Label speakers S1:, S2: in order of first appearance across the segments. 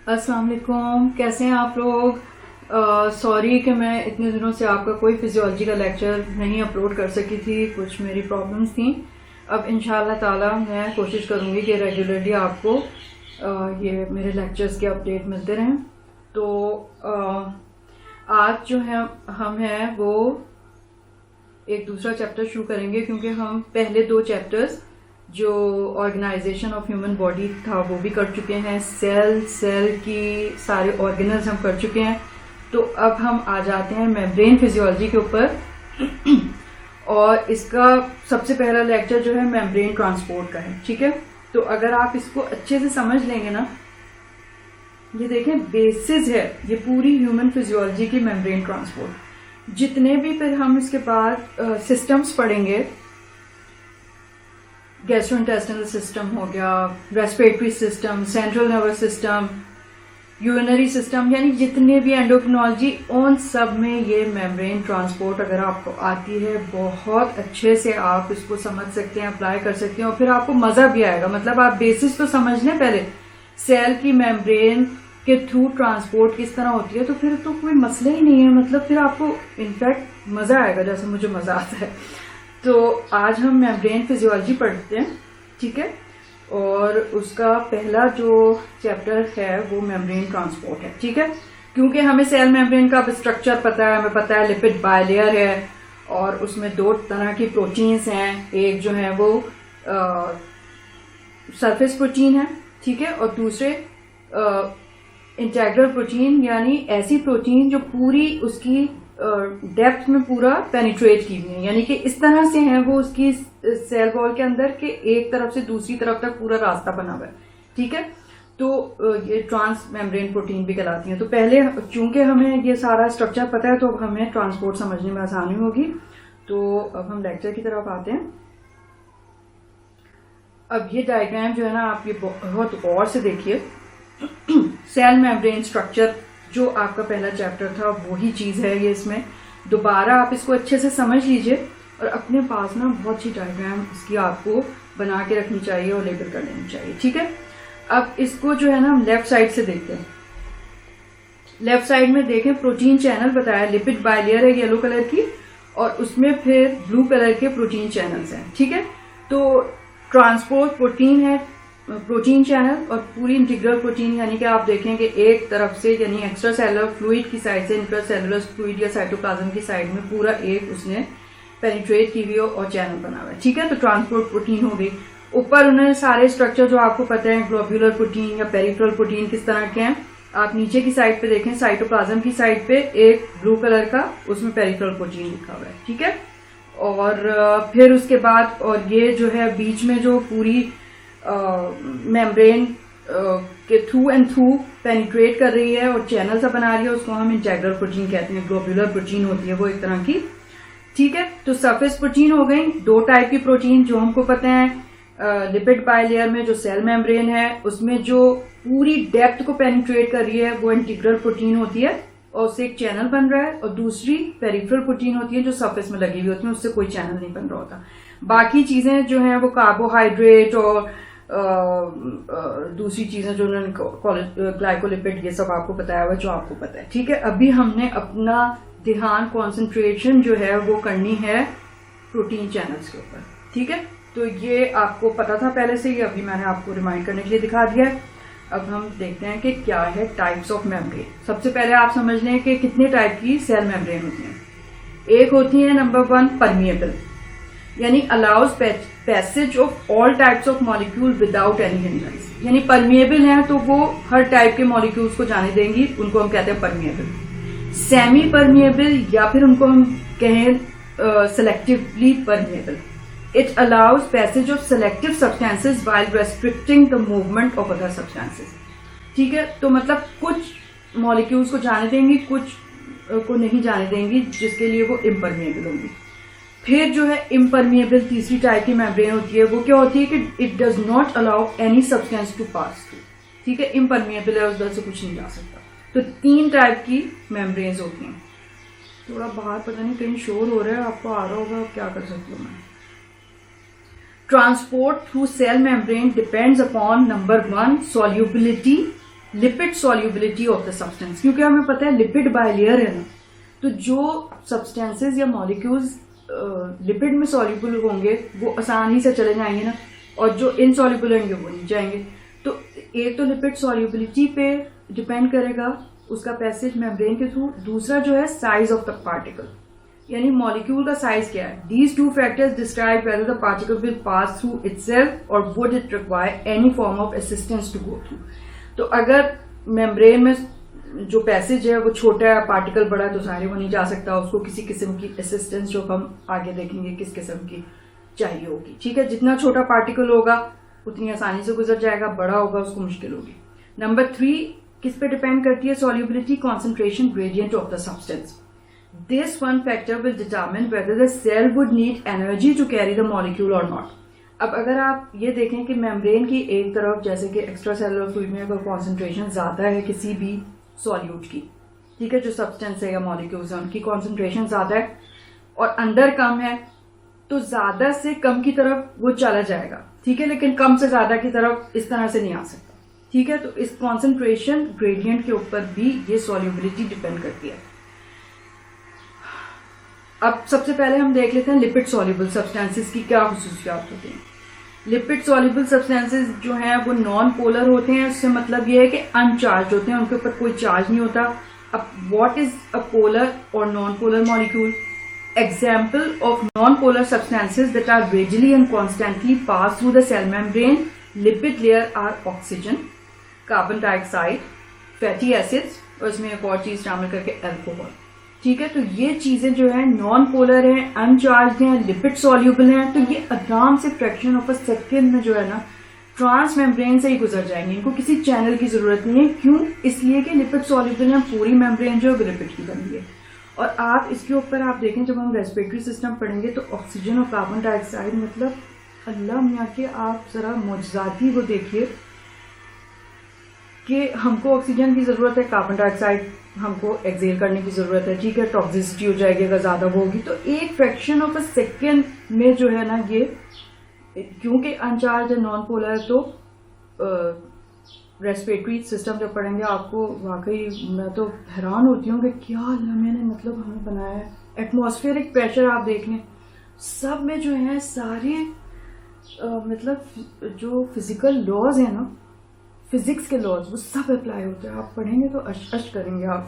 S1: अस्सलाम वालेकुम, कैसे हैं आप लोग। सॉरी कि मैं इतने दिनों से आपका कोई फिजियोलॉजी का लेक्चर नहीं अपलोड कर सकी थी, कुछ मेरी प्रॉब्लम्स थी। अब इंशाल्लाह ताला मैं कोशिश करूंगी कि रेगुलरली आपको ये मेरे लेक्चर्स के अपडेट मिलते रहें। तो आज जो है हम हैं वो एक दूसरा चैप्टर शुरू करेंगे, क्योंकि हम पहले दो चैप्टर्स जो ऑर्गेनाइजेशन ऑफ ह्यूमन बॉडी था वो भी कर चुके हैं, सेल की सारे ऑर्गेनल्स हम कर चुके हैं। तो अब हम आ जाते हैं मेम्ब्रेन फिजियोलॉजी के ऊपर और इसका सबसे पहला लेक्चर जो है मेम्ब्रेन ट्रांसपोर्ट का है। ठीक है, तो अगर आप इसको अच्छे से समझ लेंगे ना, ये देखें बेसिस है ये पूरी ह्यूमन फिजियोलॉजी की मेम्ब्रेन ट्रांसपोर्ट। जितने भी फिर हम इसके बाद सिस्टम्स पढ़ेंगे, गैस्ट्रोइंटेस्टिनल सिस्टम हो गया, respiratory system, central nervous system, urinary system, यानी जितने भी एंडोक्रिनोलॉजी, उन सब में ये मेम्ब्रेन ट्रांसपोर्ट अगर आपको आती है बहुत अच्छे से आप इसको समझ सकते हैं, अप्लाई कर सकते हैं और फिर आपको मजा भी आएगा। मतलब आप बेसिस तो समझ लें पहले, सेल की मेम्ब्रेन के थ्रू ट्रांसपोर्ट किस तरह होती है, तो फिर तो कोई मसला ही नहीं है। मतलब फिर आपको इनफैक्ट मजा आएगा जैसे मुझे मजा आता है। तो आज हम मेम्ब्रेन फिजियोलॉजी पढ़ते हैं, ठीक है, और उसका पहला जो चैप्टर है वो मेम्ब्रेन ट्रांसपोर्ट है। ठीक है, क्योंकि हमें सेल मेम्ब्रेन का स्ट्रक्चर पता है, हमें पता है लिपिड बायलेयर है और उसमें दो तरह की प्रोटीन्स हैं। एक जो है वो सरफेस प्रोटीन है, ठीक है, और दूसरे इंटेग्रल प्रोटीन, यानी ऐसी प्रोटीन जो पूरी उसकी डेप्थ में पूरा पेनिट्रेट की हुई है, यानी कि इस तरह से है वो उसकी सेल वॉल के अंदर के एक तरफ से दूसरी तरफ तक पूरा रास्ता बना हुआ है। ठीक है, तो ये ट्रांस मेम्ब्रेन प्रोटीन भी कहलाती हैं। तो पहले चूंकि हमें ये सारा स्ट्रक्चर पता है तो अब हमें ट्रांसपोर्ट समझने में आसानी होगी। तो अब हम लेक्चर की तरफ आते हैं। अब ये डायग्राम जो है ना, आप ये बहुत गौर से देखिए। सेल मेम्ब्रेन स्ट्रक्चर जो आपका पहला चैप्टर था वही चीज है ये। इसमें दोबारा आप इसको अच्छे से समझ लीजिए और अपने पास ना बहुत सी डायग्राम इसकी आपको बना के रखनी चाहिए और लेबल कर लेनी चाहिए। ठीक है, अब इसको जो है ना हम लेफ्ट साइड से देखते हैं। लेफ्ट साइड में देखें, प्रोटीन चैनल बताया, लिपिड बायलेयर है येलो कलर की और उसमें फिर ब्लू कलर के प्रोटीन चैनल्स हैं। ठीक है, तो ट्रांसपोर्ट प्रोटीन है, प्रोटीन चैनल और पूरी इंटीग्रल प्रोटीन, यानी कि आप देखें कि एक तरफ से यानी एक्स्ट्रा सेलुलर फ्लूइड की साइड से इंट्रासेलुलर फ्लूइड या साइटोप्लाज्म की साइड में पूरा एक उसने पेनिट्रेट की हुई और चैनल बना हुआ है। ठीक है, तो ट्रांसपोर्ट प्रोटीन हो गई। ऊपर उन्होंने सारे स्ट्रक्चर जो आपको पता है, ग्लोब्यूलर प्रोटीन या पेरिफेरल प्रोटीन किस तरह के हैं, आप नीचे की साइड पे देखें, साइटोप्लाज्म की साइड पे एक ब्लू कलर का उसमें पेरिफेरल प्रोटीन लिखा हुआ है। ठीक है, और फिर उसके बाद और ये जो है बीच में जो पूरी मेम्ब्रेन के थ्रू एंड थ्रू पेनिट्रेट कर रही है और चैनल सा बना रही है, उसको हम इंटेग्रल प्रोटीन कहते हैं। ग्लोब्यूलर प्रोटीन होती है वो एक तरह की। ठीक है, तो सरफेस प्रोटीन हो गई, दो टाइप की प्रोटीन जो हमको पता है। लिपिड बायलेयर में जो सेल मेम्ब्रेन है उसमें जो पूरी डेप्थ को पेनिट्रेट कर रही है वो इंटीग्रल प्रोटीन होती है और उससे एक चैनल बन रहा है, और दूसरी पेरिफेरल प्रोटीन होती है जो सरफेस में लगी हुई होती है, उससे कोई चैनल नहीं बन रहा होता। बाकी चीजें जो है वो कार्बोहाइड्रेट और दूसरी चीजें जो उन्होंने ग्लाइकोलिपिड, ये सब आपको बताया हुआ जो आपको पता है। ठीक है, अभी हमने अपना ध्यान कॉन्सेंट्रेशन जो है वो करनी है प्रोटीन चैनल्स के ऊपर। ठीक है, तो ये आपको पता था पहले से ही, अभी मैंने आपको रिमाइंड करने के लिए दिखा दिया है। अब हम देखते हैं कि क्या है टाइप्स ऑफ मेम्ब्रेन। सबसे पहले आप समझ लें कि कितने टाइप की सेल मेम्ब्रेन होती हैं। एक होती है नंबर 1 परमिएबल, यानी allows passage of all types of molecule without any hindrance, यानी परमिएबल है तो वो हर टाइप के मॉलिक्यूल्स को जाने देंगी, उनको हम कहते हैं परमिएबल। सेमी परमिएबल या फिर उनको हम कहें selectively permeable, it allows passage of selective substances while restricting the movement of other substances. ठीक है, तो मतलब कुछ मॉलिक्यूल्स को जाने देंगी, कुछ को नहीं जाने देंगी, जिसके लिए वो इम्परमिएबल होंगी। फिर जो है इम्परमिएबल तीसरी टाइप की मेम्ब्रेन होती है, वो क्या होती है कि it does not allow any substance to pass through. ठीक है, इम्परमिएबल है, उधर से कुछ नहीं जा सकता। तो 3 टाइप की मेम्ब्रेन्स होती हैं। थोड़ा बाहर पता नहीं कहीं शोर हो रहा है, आपको आ रहा होगा, क्या कर सकती हूँ मैं। Transport through cell membrane depends upon number 1 solubility lipid solubility of the substance, क्योंकि हमें पता है लिपिड बाइलेयर है ना, तो जो सब्सटेंसेस या मॉलिक्यूल्स लिपिड में सॉल्युबल होंगे वो आसानी से चले जाएंगे ना, और जो इनसॉल्युबल होंगे वो नहीं जाएंगे। तो एक तो लिपिड सॉल्युबिलिटी पे डिपेंड करेगा उसका पैसेज मेम्ब्रेन के थ्रू, दूसरा जो है साइज ऑफ द पार्टिकल, यानी मॉलिक्यूल का साइज क्या है। These two factors describe whether the particle will pass through itself और would it require any form of assistance to go through. तो अगर मेम्ब्रेन में जो पैसेज है वो छोटा है, पार्टिकल बड़ा है, तो सारे वो नहीं जा सकता, उसको किसी किस्म की असिस्टेंस, जो हम आगे देखेंगे किस किस्म की चाहिए होगी। ठीक है, जितना छोटा पार्टिकल होगा उतनी आसानी से गुजर जाएगा, बड़ा होगा उसको मुश्किल होगी। नंबर 3 किस पे डिपेंड करती है solubility, concentration gradient of the substance. This one factor will determine whether the cell would need energy to carry the molecule और नॉट। अब अगर आप ये देखें कि मेम्ब्रेन की एक तरफ जैसे कि एक्स्ट्रा सेलुलर फ्लूइड में अगर कॉन्सेंट्रेशन ज्यादा है किसी भी सॉल्यूट की, ठीक है, जो सब्सटेंस है या मॉलिक्यूल्स है उनकी कॉन्सेंट्रेशन ज्यादा है और अंदर कम है, तो ज्यादा से कम की तरफ वो चला जाएगा, ठीक है, लेकिन कम से ज्यादा की तरफ इस तरह से नहीं आ सकता। ठीक है, तो इस कॉन्सेंट्रेशन ग्रेडियंट के ऊपर भी ये सॉल्युबिलिटी डिपेंड करती है। अब सबसे पहले हम देख लेते हैं लिपिड सॉल्युबल सब्सटेंसेस की क्या खुसूसियात होती हैं। लिपिड सॉल्युबल सब्सटेंसेस जो हैं वो नॉन पोलर होते हैं, उससे मतलब ये है कि अनचार्ज होते हैं, उनके ऊपर कोई चार्ज नहीं होता। अब व्हाट इज अ पोलर और non polar molecule? Example of non-polar substances that are readily and constantly pass through the cell membrane lipid layer are oxygen, carbon dioxide, fatty acids और इसमें एक और चीज शामिल करके अल्कोहल। ठीक है, तो ये चीजें जो है नॉन पोलर हैं, अनचार्ज हैं, लिपिड सॉल्यूबल हैं, तो ये आराम से फ्रैक्शन ऑफ अ सेकेंड में जो है ना ट्रांस मेम्ब्रेन से ही गुजर जाएंगे, इनको किसी चैनल की जरूरत नहीं है। क्यों? इसलिए कि लिपिड सॉल्यूबल है, पूरी मेम्ब्रेन जो है लिपिड की बनी है। और आप इसके ऊपर आप देखें जब हम रेस्पिरेटरी सिस्टम पढ़ेंगे तो ऑक्सीजन और कार्बन डाइऑक्साइड, मतलब अल्लाह मियाँ के आप जरा मौजूदाती वो देखिए कि हमको ऑक्सीजन की जरूरत है, कार्बन डाइऑक्साइड हमको एक्सेल करने की जरूरत है। ठीक है, टॉक्सिसिटी हो जाएगी अगर ज्यादा वो होगी, तो एक फ्रैक्शन ऑफ अ सेकेंड में जो है ना ये, क्योंकि अनचार्ज है, नॉन पोलर, तो रेस्पिरेटरी सिस्टम जब पढ़ेंगे आपको वाकई मैं तो हैरान होती हूँ कि क्या अल्लाह ने मतलब हमें बनाया है। एटमॉस्फेरिक प्रेशर आप देख लें, सब में जो है सारे मतलब जो फिजिकल लॉज है ना, फिजिक्स के लॉज, वो सब अप्लाई होते हैं। आप पढ़ेंगे तो अश करेंगे आप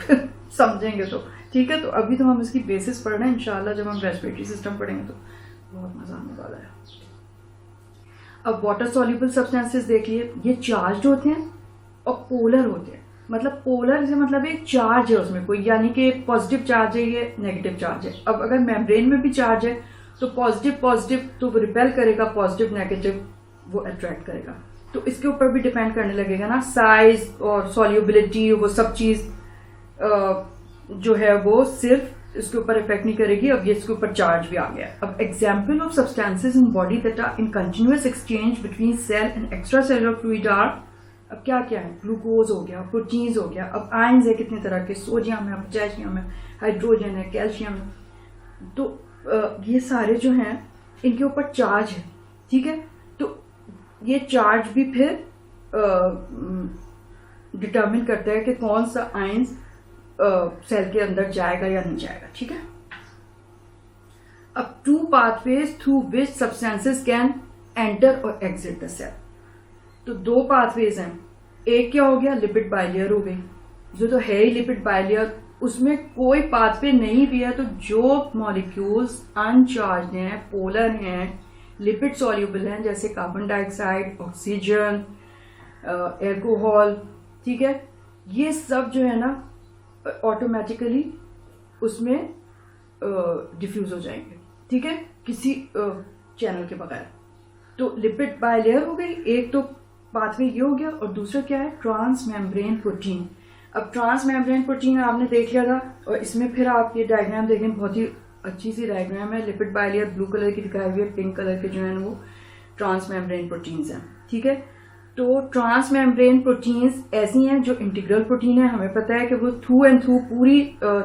S1: समझेंगे तो। ठीक है, तो अभी तो हम इसकी बेसिस पढ़ रहे हैं, इंशाल्लाह जब हम रेस्पिरेटरी सिस्टम पढ़ेंगे तो बहुत मजा आने वाला है। अब वाटर सॉल्युबल सब्सटेंसेस देखिए, ये चार्ज होते हैं और पोलर होते हैं। मतलब पोलर से मतलब एक चार्ज है उसमें कोई, यानी कि पॉजिटिव चार्ज है, ये नेगेटिव चार्ज है। अब अगर मेम्ब्रेन में भी चार्ज है तो पॉजिटिव तो वो रिपेल करेगा, पॉजिटिव नेगेटिव वो अट्रैक्ट करेगा। तो इसके ऊपर भी डिपेंड करने लगेगा ना, साइज और सॉल्युबिलिटी, वो सब चीज जो है वो सिर्फ इसके ऊपर इफेक्ट नहीं करेगी। अब ये इसके ऊपर चार्ज भी आ गया। अब example of substances in body that are in continuous exchange between cell and extra cellular fluid are, अब क्या क्या है, ग्लूकोज हो गया, प्रोटीन्स हो गया, अब आयंस है कितने तरह के, सोडियम है, पोटेशियम है, हाइड्रोजन है, कैल्शियम है। तो ये सारे जो हैं इनके ऊपर चार्ज है। ठीक है, तो ये चार्ज भी फिर डिटरमिन करता है कि कौन सा आयंस सेल के अंदर जाएगा या नहीं जाएगा। ठीक है, अब 2 pathways through which substances can enter और एग्जिट द सेल। तो 2 पाथवेज हैं, एक क्या हो गया, लिपिड बाइलेयर हो गई, जो तो है ही लिपिड बाइलेयर, उसमें कोई पाथवे नहीं भी है, तो जो मॉलिक्यूल्स अनचार्ज हैं, पोलर हैं, लिपिड सॉल्युबल हैं, जैसे कार्बन डाइऑक्साइड, ऑक्सीजन, एल्कोहल, ठीक है, ये सब जो है ना ऑटोमेटिकली उसमें डिफ्यूज हो जाएंगे। ठीक है, किसी चैनल के बगैर। तो लिपिड बाइलेयर हो गई, एक तो पाथवे ये हो गया, और दूसरा क्या है, ट्रांस मेम्ब्रेन प्रोटीन। अब ट्रांस मेम्ब्रेन प्रोटीन आपने देख लिया था, और इसमें फिर आप ये डायग्राम देखें, बहुत ही अच्छी सी डायग्राम है। लिपिड बाइलेयर ब्लू कलर की दिखाई हुई है, पिंक कलर के जो है वो ट्रांस मेम्ब्रेन प्रोटीन्स हैं। ठीक है, तो ट्रांस मेम्ब्रेन प्रोटीन्स ऐसी हैं जो इंटीग्रल प्रोटीन है, हमें पता है कि वो थ्रू एंड थ्रू पूरी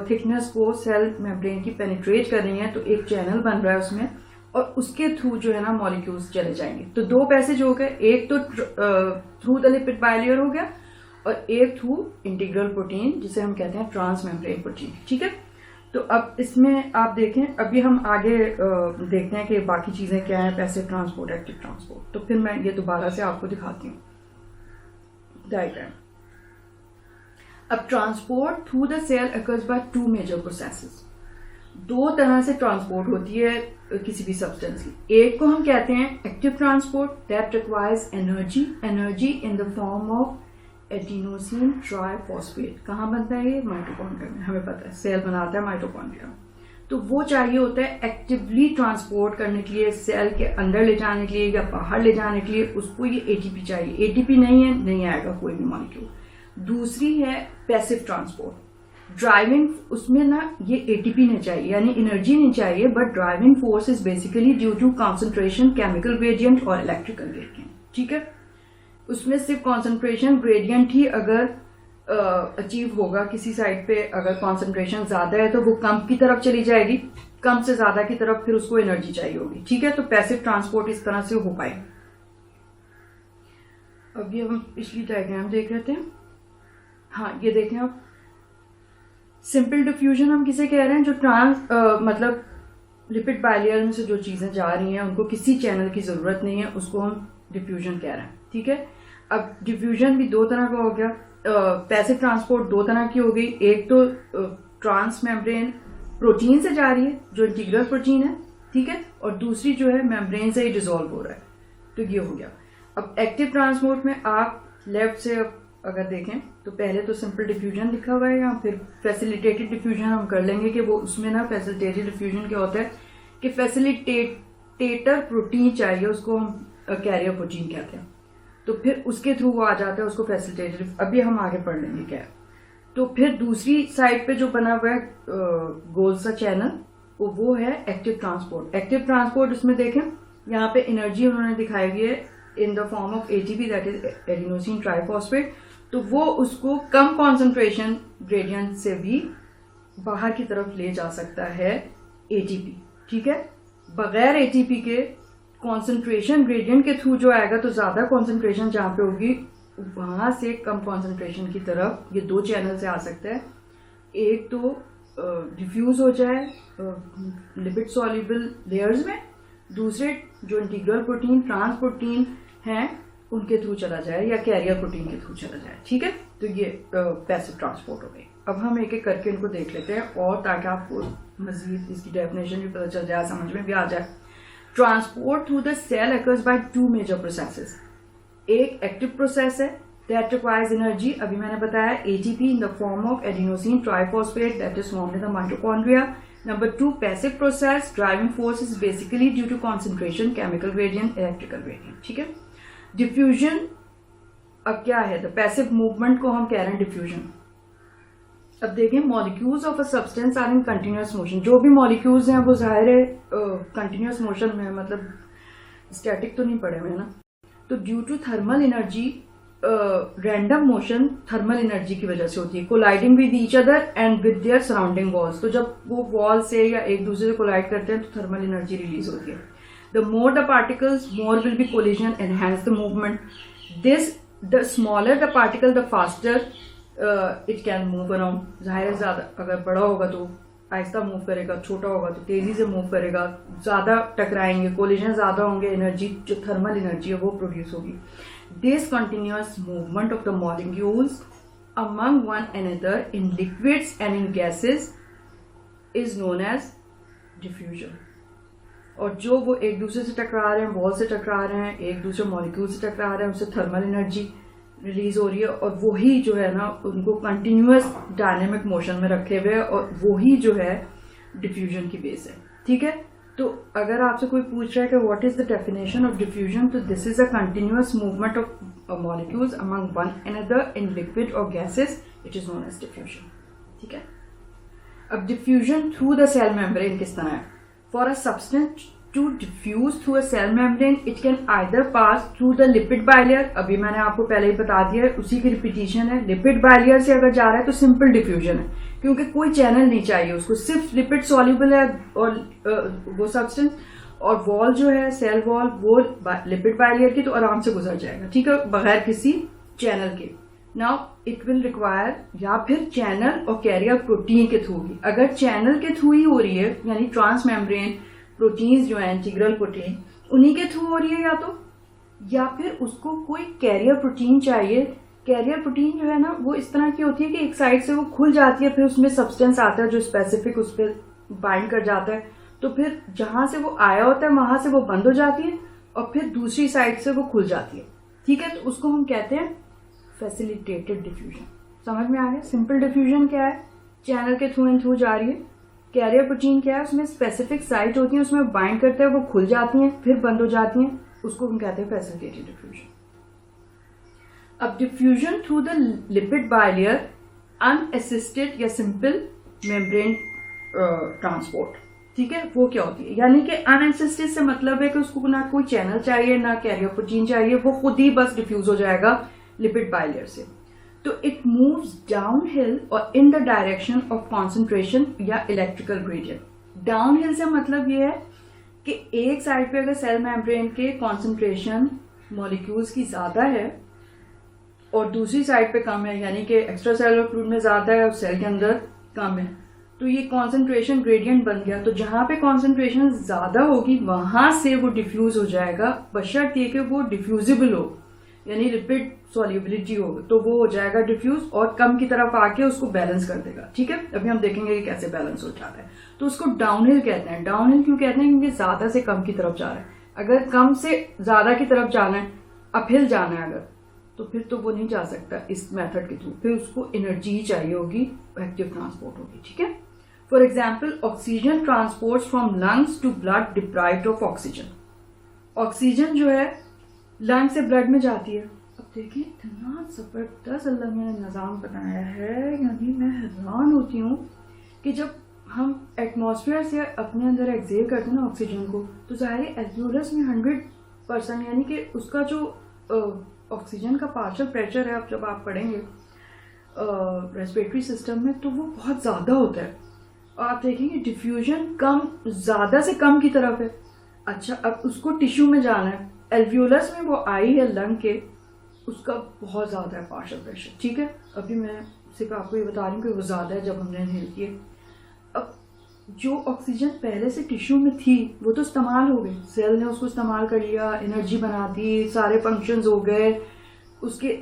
S1: थिकनेस को सेल मेम्ब्रेन की पेनिट्रेट कर रही हैं, तो एक चैनल बन रहा है उसमें, और उसके थ्रू जो है ना मॉलिक्यूल्स चले जाएंगे। तो 2 पैसेज हो गए, एक तो थ्रू द लिपिड बाइलेयर हो गया, और एक थ्रू इंटीग्रल प्रोटीन जिसे हम कहते हैं ट्रांस मेम्ब्रेन प्रोटीन। ठीक है, तो अब इसमें आप देखें, अभी हम आगे देखते हैं कि बाकी चीजें क्या है, पैसिव ट्रांसपोर्ट, एक्टिव ट्रांसपोर्ट। तो फिर मैं ये दोबारा से आपको दिखाती हूँ डायग्राम। अब transport through the cell occurs by two major processes. दो तरह से ट्रांसपोर्ट होती है किसी भी सब्सटेंस की। एक को हम कहते हैं active transport, that requires energy in the form of adenosine triphosphate. कहाँ बनता है ये? माइटोकॉन्ड्रिया में। हमें पता है सेल बनाता है माइटोकॉन्ड्रिया। तो वो चाहिए होता है एक्टिवली ट्रांसपोर्ट करने के लिए, सेल के अंदर ले जाने के लिए या बाहर ले जाने के लिए, उसको ये एटीपी चाहिए। एटीपी नहीं है, नहीं आएगा कोई भी मॉलिक्यूल। दूसरी है पैसिव ट्रांसपोर्ट, ड्राइविंग, उसमें ना ये एटीपी नहीं चाहिए, यानी एनर्जी नहीं चाहिए, but driving force is basically due to concentration, chemical gradient और इलेक्ट्रिकल ग्रेडियंट। ठीक है, उसमें सिर्फ कॉन्सेंट्रेशन ग्रेडियंट ही अगर अचीव होगा किसी साइड पे, अगर कॉन्सेंट्रेशन ज्यादा है तो वो कम की तरफ चली जाएगी, कम से ज्यादा की तरफ फिर उसको एनर्जी चाहिए होगी। ठीक है, तो पैसिव ट्रांसपोर्ट इस तरह से हो पाए। अब ये हम पिछली डायग्राम देख रहे थे। हाँ, ये देखें आप, सिंपल डिफ्यूजन हम किसे कह रहे हैं? जो मतलब लिपिड बाइलेयर में से जो चीजें जा रही हैं उनको किसी चैनल की जरूरत नहीं है, उसको हम डिफ्यूजन कह रहे हैं। ठीक है, अब डिफ्यूजन भी दो तरह का हो गया। पैसिव ट्रांसपोर्ट दो तरह की हो गई। एक तो ट्रांस मेम्ब्रेन प्रोटीन से जा रही है जो इंटीग्रल प्रोटीन है। ठीक है, और दूसरी जो है मेम्ब्रेन से ही डिसॉल्व हो रहा है। तो ये हो गया। अब एक्टिव ट्रांसपोर्ट में आप लेफ्ट से अगर देखें तो पहले तो सिंपल डिफ्यूजन लिखा हुआ है यहाँ, फिर फैसिलिटेटेड डिफ्यूजन हम कर लेंगे कि वो उसमें ना फैसिलिटेटेड डिफ्यूजन क्या होता है कि फैसिलिटेटर प्रोटीन चाहिए, उसको हम कैरियर प्रोटीन कहते हैं। तो फिर उसके थ्रू वो आ जाता है, उसको फैसिलिटेटेड, अभी हम आगे पढ़ लेंगे क्या है। तो फिर दूसरी साइड पे जो बना हुआ है गोल सा चैनल, वो है एक्टिव ट्रांसपोर्ट। एक्टिव ट्रांसपोर्ट उसमें देखें यहाँ पे एनर्जी उन्होंने दिखाई हुई है इन the form of ATP, that is adenosine triphosphate. तो वो उसको कम कॉन्सेंट्रेशन ग्रेडियंट से भी बाहर की तरफ ले जा सकता है एटीपी। ठीक है, बगैर एटीपी के कॉन्सेंट्रेशन ग्रेडियंट के थ्रू जो आएगा तो ज्यादा कॉन्सेंट्रेशन जहां पे होगी वहां से कम कॉन्सेंट्रेशन की तरफ ये दो चैनल से आ सकता है। एक तो डिफ्यूज हो जाए लिपिड सॉल्युबल लेयर्स में, दूसरे जो इंटीग्रल प्रोटीन ट्रांस प्रोटीन हैं उनके थ्रू चला जाए या कैरियर प्रोटीन के थ्रू चला जाए। ठीक है, तो ये पैसिव ट्रांसपोर्ट हो गई। अब हम एक एक करके इनको देख लेते हैं और ताकि आपको मजीद इसकी डेफिनेशन भी पता चल जाए, समझ में भी आ जाए। Transport through the cell occurs by two major processes. एक एक्टिव प्रोसेस है दैट रिक्वायर्स एनर्जी, अभी मैंने बताया ATP in the form of adenosine triphosphate that is formed in the mitochondria. Number two, passive process, driving force is basically due to concentration, chemical gradient, electrical gradient. ठीक है, diffusion अब क्या है? The passive movement को हम कह रहे हैं डिफ्यूजन। अब देखें, molecules of a substance are in continuous motion. जो भी मॉलिक्यूल्स हैं वो जाहिर है कंटिन्यूअस मोशन में, मतलब स्टैटिक तो नहीं पड़े हुए ना। तो due to thermal energy, random motion thermal energy की वजह से होती है, colliding with each other and with their surrounding walls. तो जब वो वॉल से या एक दूसरे से कोलाइड करते हैं तो थर्मल एनर्जी रिलीज होती है। The more the particles, more will be collision, enhance the movement. The smaller the particle, the faster it can move around. जाहिर है ज्यादा अगर बड़ा होगा तो आहिस्ता मूव करेगा, छोटा होगा तो तेजी से मूव करेगा, ज्यादा टकराएंगे, कोलिजन ज्यादा होंगे, एनर्जी जो थर्मल एनर्जी है वो प्रोड्यूस होगी। This continuous movement of the molecules among one another in liquids and in gases is known as diffusion. और जो वो एक दूसरे से टकरा रहे हैं, वॉल से टकरा रहे हैं, एक दूसरे मॉलिक्यूल से टकरा रहे हैं, उससे थर्मल एनर्जी रिलीज हो रही है और वही जो है ना उनको कंटिन्यूअस डायनेमिक मोशन में रखे हुए और वही जो है डिफ्यूजन की बेस है। ठीक है, तो अगर आपसे कोई पूछ रहा है कि what is the definition of diffusion, तो this is a continuous movement of molecules among one another in liquid और gases, it is known as diffusion. ठीक है, अब diffusion through the cell membrane किस तरह है? For a substance to diffuse through a cell membrane, it can either pass through the lipid bilayer. अभी मैंने आपको पहले ही बता दिया है, उसी की रिपीटिशन है। लिपिड बाइलियर से अगर जा रहा है तो सिंपल डिफ्यूजन है, क्योंकि कोई चैनल नहीं चाहिए उसको, सिर्फ लिपिड सॉल्युबल है और वो सब्सटेंस, और वॉल जो है सेल वॉल वो लिपिड बाइलियर की, तो आराम से गुजर जाएगा। ठीक है, बगैर किसी चैनल के। नाउ इट विल रिक्वायर या फिर चैनल और कैरियर प्रोटीन के थ्रू होगी। अगर चैनल के थ्रू ही हो रही है यानी ट्रांस मेम्ब्रेन प्रोटीन्स जो है इंटीग्रल प्रोटीन उन्हीं के थ्रू हो रही है या फिर उसको कोई कैरियर प्रोटीन चाहिए। कैरियर प्रोटीन जो है ना वो इस तरह की होती है कि एक साइड से वो खुल जाती है, फिर उसमें सब्सटेंस आता है जो स्पेसिफिक उस पर बाइंड कर जाता है, तो फिर जहां से वो आया होता है वहां से वो बंद हो जाती है और फिर दूसरी साइड से वो खुल जाती है। ठीक है, तो उसको हम कहते हैं फैसिलिटेटेड डिफ्यूजन। समझ में आ गया? सिंपल डिफ्यूजन क्या है? चैनल के थ्रू एंड थ्रू जा रही है। कैरियर प्रोटीन क्या है? उसमें स्पेसिफिक साइट होती है, उसमें बाइंड करते हैं, वो खुल जाती हैं फिर बंद हो जाती हैं, उसको हम कहते हैं फैसिलिटेटेड डिफ्यूजन। अब diffusion through the lipid bilayer unassisted या सिंपल मेम्ब्रेन ट्रांसपोर्ट। ठीक है, वो क्या होती है? यानी कि अनअसिस्टेड से मतलब है कि उसको ना कोई चैनल चाहिए ना कैरियर प्रोटीन चाहिए, वो खुद ही बस डिफ्यूज हो जाएगा लिपिड बायलेयर से। तो इट मूव्स डाउन हिल और in the direction of concentration या इलेक्ट्रिकल ग्रेडियंट। डाउन हिल से मतलब ये है कि एक साइड पे अगर सेल मेम्ब्रेन के कॉन्सेंट्रेशन मॉलिक्यूल्स की ज्यादा है और दूसरी साइड पे कम है, यानी कि एक्स्ट्रा सेलुलर फ्लूइड में ज्यादा है और सेल के अंदर कम है, तो ये कॉन्सेंट्रेशन ग्रेडियंट बन गया। तो जहां पे कॉन्सेंट्रेशन ज्यादा होगी वहां से वो डिफ्यूज हो जाएगा, बशर्ते कि वो डिफ्यूजिबल हो यानी लिपिड सॉल्युबिलिटी हो, तो वो हो जाएगा डिफ्यूज और कम की तरफ आके उसको बैलेंस कर देगा। ठीक है, अभी हम देखेंगे कि कैसे बैलेंस हो जाता है। तो उसको डाउनहिल कहते हैं। डाउनहिल क्यों कहते हैं? क्योंकि ज्यादा से कम की तरफ जा रहा है। अगर कम से ज्यादा की तरफ जाना है, अपहिल जाना है अगर, तो फिर तो वो नहीं जा सकता इस मेथड के थ्रू, फिर उसको एनर्जी चाहिए होगी, एक्टिव ट्रांसपोर्ट होगी। ठीक है, for example oxygen transport from lungs to blood deprived of oxygen. Oxygen जो है लंग से ब्लड में जाती है। अब देखिए इतना जबरदस्त अल्लाह ने निजाम बनाया है, यानी मैं हैरान होती हूँ कि जब हम एटमॉस्फेयर से अपने अंदर एक्सेल करते हैं ना ऑक्सीजन को, तो जाहिर है एल्वियोलस में 100% यानी कि उसका जो ऑक्सीजन का पार्शियल प्रेशर है, अब जब आप पढ़ेंगे रेस्पिरेटरी सिस्टम में, तो वो बहुत ज्यादा होता है। और आप देखेंगे डिफ्यूजन कम, ज्यादा से कम की तरफ है। अच्छा, अब उसको टिश्यू में जाना है, एल्वियोलस में वो आई है लंग के, उसका बहुत ज्यादा है पार्शियल प्रेशर। ठीक है, अभी मैं सिर्फ आपको ये बता रही हूँ कि वो ज्यादा है जब हमने इनहेल किए। अब जो ऑक्सीजन पहले से टिश्यू में थी वो तो इस्तेमाल हो गई, सेल ने उसको इस्तेमाल कर लिया, एनर्जी बना दी, सारे फंक्शंस हो गए, उसके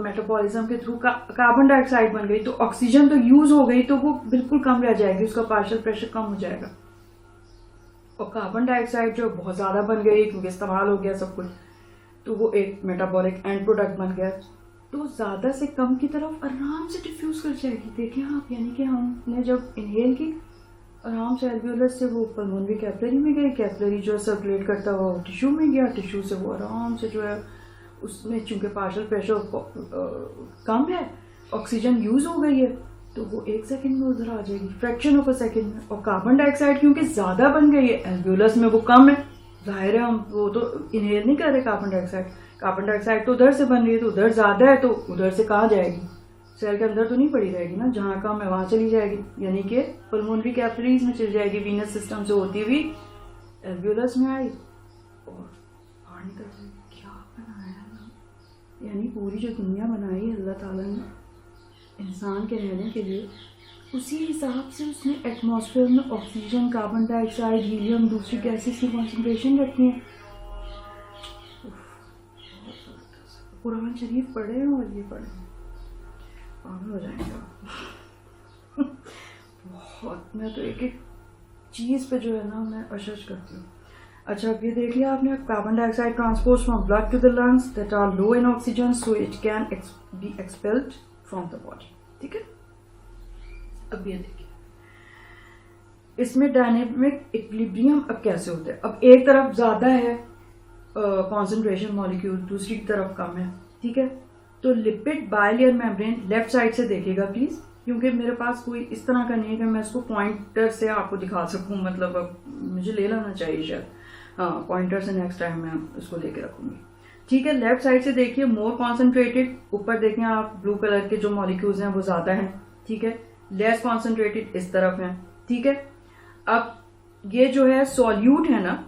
S1: मेटाबॉलिज्म के थ्रू कार्बन डाइऑक्साइड बन गई, तो ऑक्सीजन तो यूज हो गई, तो वो बिल्कुल कम रह जाएगी, उसका पार्शियल प्रेशर कम हो जाएगा। और कार्बन डाइऑक्साइड जो बहुत ज्यादा बन गई क्योंकि इस्तेमाल हो गया सब कुछ, तो वो एक मेटाबॉलिक एंड प्रोडक्ट बन गया, तो ज्यादा से कम की तरफ आराम से डिफ्यूज कर जाएगी। देखिए आप, यानी कि हमने जब इनहेल की आराम से एल्वियोलस से वो पल्मोनरी कैपिलरी में गई, कैपिलरी जो सर्कुलेट करता हुआ वो टिश्यू में गया, टिश्यू से वो आराम से जो है उसमें चूंकि पार्शियल प्रेशर कम है, ऑक्सीजन यूज हो गई है, तो वो 1 सेकंड में उधर आ जाएगी, फ्रैक्शन ऑफ अ सेकंड में। और कार्बन डाइऑक्साइड क्योंकि ज्यादा बन गई है, एल्वियोलस में वो कम है, जाहिर है हम वो तो इनहेल नहीं कर रहे कार्बन डाइऑक्साइड, कार्बन डाइऑक्साइड तो उधर से बन रही है, तो उधर ज्यादा है तो उधर से कहाँ जाएगी, सेल के अंदर तो नहीं पड़ी रहेगी ना, जहां कम है वहां चली जाएगी, यानी कि पल्मोनरी कैपिलरीज में चली जाएगी, वीनस सिस्टम से होती हुई एल्वियोलस में आई और बाहर निकल जाएगी। क्या बनाया ना, यानी पूरी जो दुनिया बनाई अल्लाह ताला ने इंसान के रहने के लिए, उसी हिसाब से उसने एटमॉस्फेयर में ऑक्सीजन, कार्बन डाइऑक्साइड, हीलियम, दूसरी गैसेस की कॉन्सेंट्रेशन रखी है। कुरान शरीफ पढ़े हैं और ये पढ़े हैं, पागल हो जाएंगे बहुत। मैं तो एक एक चीज पे जो है ना मैं अशर्च करती हूँ। अच्छा, अब ये देख लिया आपने, carbon dioxide transport from blood to the lungs that are low in oxygen so it can be expelled from the body. ठीक है, अब ये देखिए इसमें डायनेमिक इक्विलिब्रियम अब कैसे होता है। अब एक तरफ ज्यादा है कॉन्सेंट्रेशन मॉलिक्यूल, दूसरी तरफ कम है। ठीक है, तो lipid bilayer membrane left side से देखिएगा प्लीज, क्योंकि मेरे पास कोई इस तरह का नहीं है कि मैं इसको पॉइंटर से आपको दिखा सकूं, मतलब अब मुझे ले लेना चाहिए शायद, हाँ पॉइंटर से नेक्स्ट टाइम मैं इसको लेके रखूंगी। ठीक है, लेफ्ट साइड से देखिए मोर कॉन्सेंट्रेटेड, ऊपर देखें आप ब्लू कलर के जो मॉलिक्यूल्स हैं वो ज्यादा हैं। ठीक है, लेस कॉन्सेंट्रेटेड इस तरफ है। ठीक है, अब ये जो है सॉल्यूट है ना,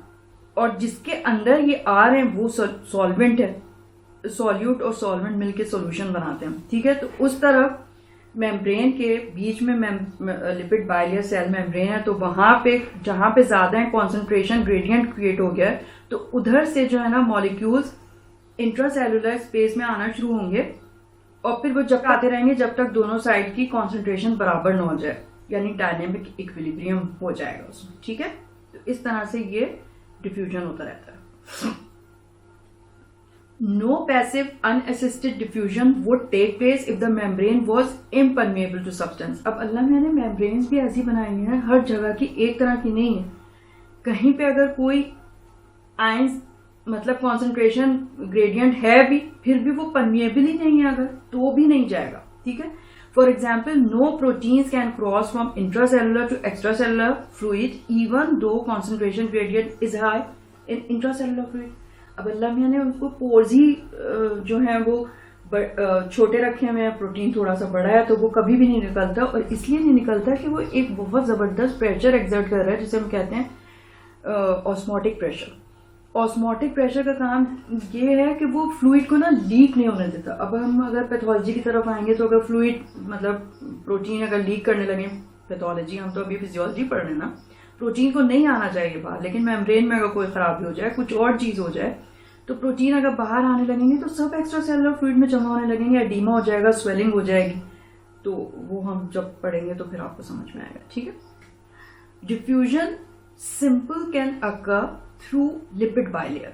S1: और जिसके अंदर ये आ रहे हैं वो सॉल्वेंट है, सॉल्यूट और सॉल्वेंट मिलके सॉल्यूशन बनाते हैं, ठीक है। तो उस तरफ मेम्ब्रेन के बीच में लिपिड बाइलियर सेल मेम्ब्रेन है, तो वहां पे जहां पे ज्यादा है कॉन्सेंट्रेशन ग्रेडियंट क्रिएट हो गया है, तो उधर से जो है ना मॉलिक्यूल्स इंट्रासेलुलर स्पेस में आना शुरू होंगे और फिर वो जब आते रहेंगे जब तक दोनों साइड की कॉन्सेंट्रेशन बराबर ना हो जाए, यानी डायनेमिक इक्विलिब्रियम हो जाएगा उसमें, ठीक है। तो इस तरह से ये डिफ्यूजन होता रहता है। No passive unassisted diffusion would take place if the membrane was impermeable to substance। अब अल्लाह ने मेम्ब्रेन्स भी ऐसी बनाई हैं, हर जगह की एक तरह की नहीं है। कहीं पे अगर कोई आयंस मतलब कॉन्सेंट्रेशन ग्रेडियंट है भी, फिर भी वो परमिएबल ही नहीं है अगर, तो भी नहीं जाएगा, ठीक है। For example, no proteins can cross from intracellular to extracellular fluid even though concentration gradient is high in intracellular fluid. अब अल्लाह मियां ने उनको पोर्स ही जो है वो छोटे रखे हुए हैं, प्रोटीन थोड़ा सा बड़ा है, तो वो कभी भी नहीं निकलता। और इसलिए नहीं निकलता कि वो एक बहुत जबरदस्त प्रेशर एक्सर्ट कर रहा है, जिसे हम कहते हैं ऑस्मोटिक प्रेशर। ऑस्मोटिक प्रेशर का काम ये है कि वो फ्लूइड को ना लीक नहीं होने देता। अब हम अगर पैथोलॉजी की तरफ आएंगे तो अगर फ्लूइड मतलब प्रोटीन अगर लीक करने लगे, पैथोलॉजी हम तो अभी फिजियोलॉजी पढ़ रहे हैं ना, प्रोटीन को नहीं आना चाहिए बाहर, लेकिन मेम्ब्रेन में अगर कोई खराबी हो जाए, कुछ और चीज हो जाए, तो प्रोटीन अगर बाहर आने लगेंगे तो सब एक्स्ट्रा सेलुलर फ्लूइड में जमा होने लगेंगे, एडीमा हो जाएगा, स्वेलिंग हो जाएगी। तो वो हम जब पढ़ेंगे तो फिर आपको समझ में आएगा, ठीक है। Diffusion simple can occur through lipid bilayer.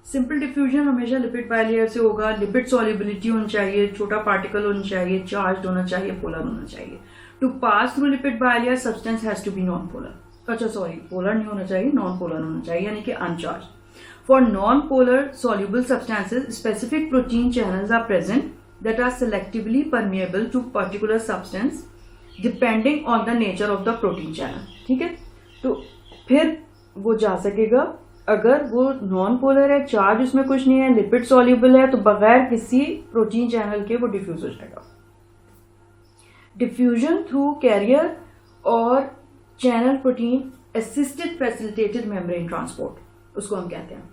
S1: Simple diffusion हमेशा लिपिड बाइलेयर से होगा। लिपिड सॉल्युबिलिटी होनी चाहिए, छोटा पार्टिकल होना चाहिए, चार्ज होना चाहिए, पोलर होना चाहिए। To pass through lipid bilayer substance has to be non polar. अच्छा सॉरी, पोलर नहीं होना चाहिए, नॉन पोलर होना चाहिए, यानी कि अनचार्ज। For non-polar soluble substances, specific protein channels are present that are selectively permeable to particular substance depending on the nature of the protein channel, ठीक है। तो फिर वो जा सकेगा, अगर वो नॉन पोलर है, चार्ज उसमें कुछ नहीं है, लिपिड सॉल्युबल है, तो बगैर किसी प्रोटीन चैनल के वो डिफ्यूज हो जाएगा। डिफ्यूजन थ्रू कैरियर और channel protein assisted facilitated membrane transport उसको हम कहते हैं,